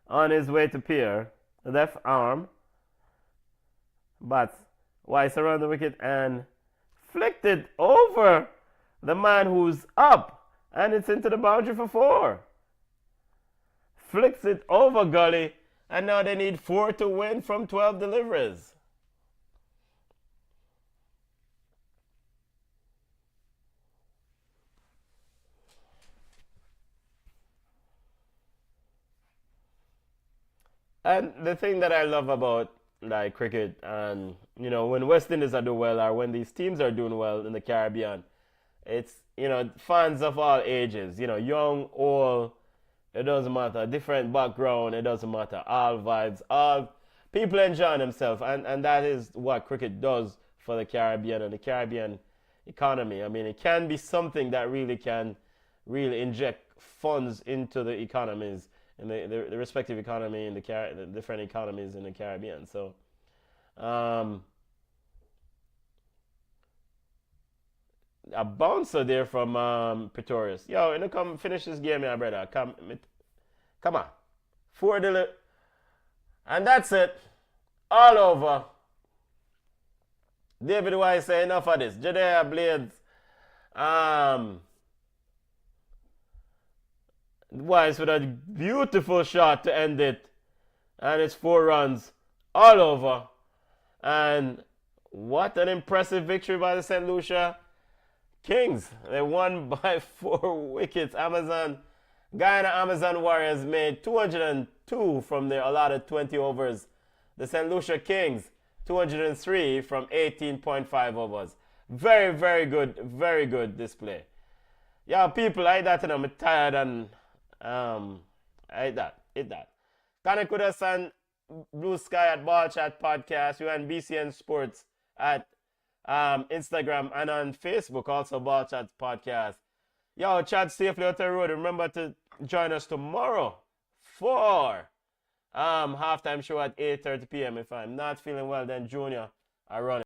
S2: On his way to Pierre. Left arm. Bats. Weiss around the wicket and flicked it over the man who's up. And it's into the boundary for 4. Flicks it over Gully. And now they need 4 to win from 12 deliveries. And the thing that I love about like cricket and when West Indies are doing well or when these teams are doing well in the Caribbean, it's fans of all ages, young, old, it doesn't matter, different background, it doesn't matter, all vibes, all people enjoying themselves, and that is what cricket does for the Caribbean and the Caribbean economy. I mean, it can be something that can inject funds into the economies in the respective economy in the different economies in the Caribbean. So a bouncer there from Pretorius. Yo, come finish this game here, brother. Come on. 4 deliveries. And that's it. All over. David Weiss say enough of this. Jadea Blades Wise with a beautiful shot to end it. And it's 4 runs all over. And what an impressive victory by the St. Lucia Kings. They won by 4 wickets. Guyana Amazon Warriors made 202 from their allotted 20 overs. The St. Lucia Kings, 203 from 18.5 overs. Very, very good display. Yeah, people, I that and I'm tired and I that. Connect with us on Blue Sky at Ball Chat Podcast. We're on BCN Sports at Instagram and on Facebook, also Ball Chat Podcast. Yo, chat safely out the road. Remember to join us tomorrow for halftime show at 8:30 p.m. If I'm not feeling well, then Junior, I run it.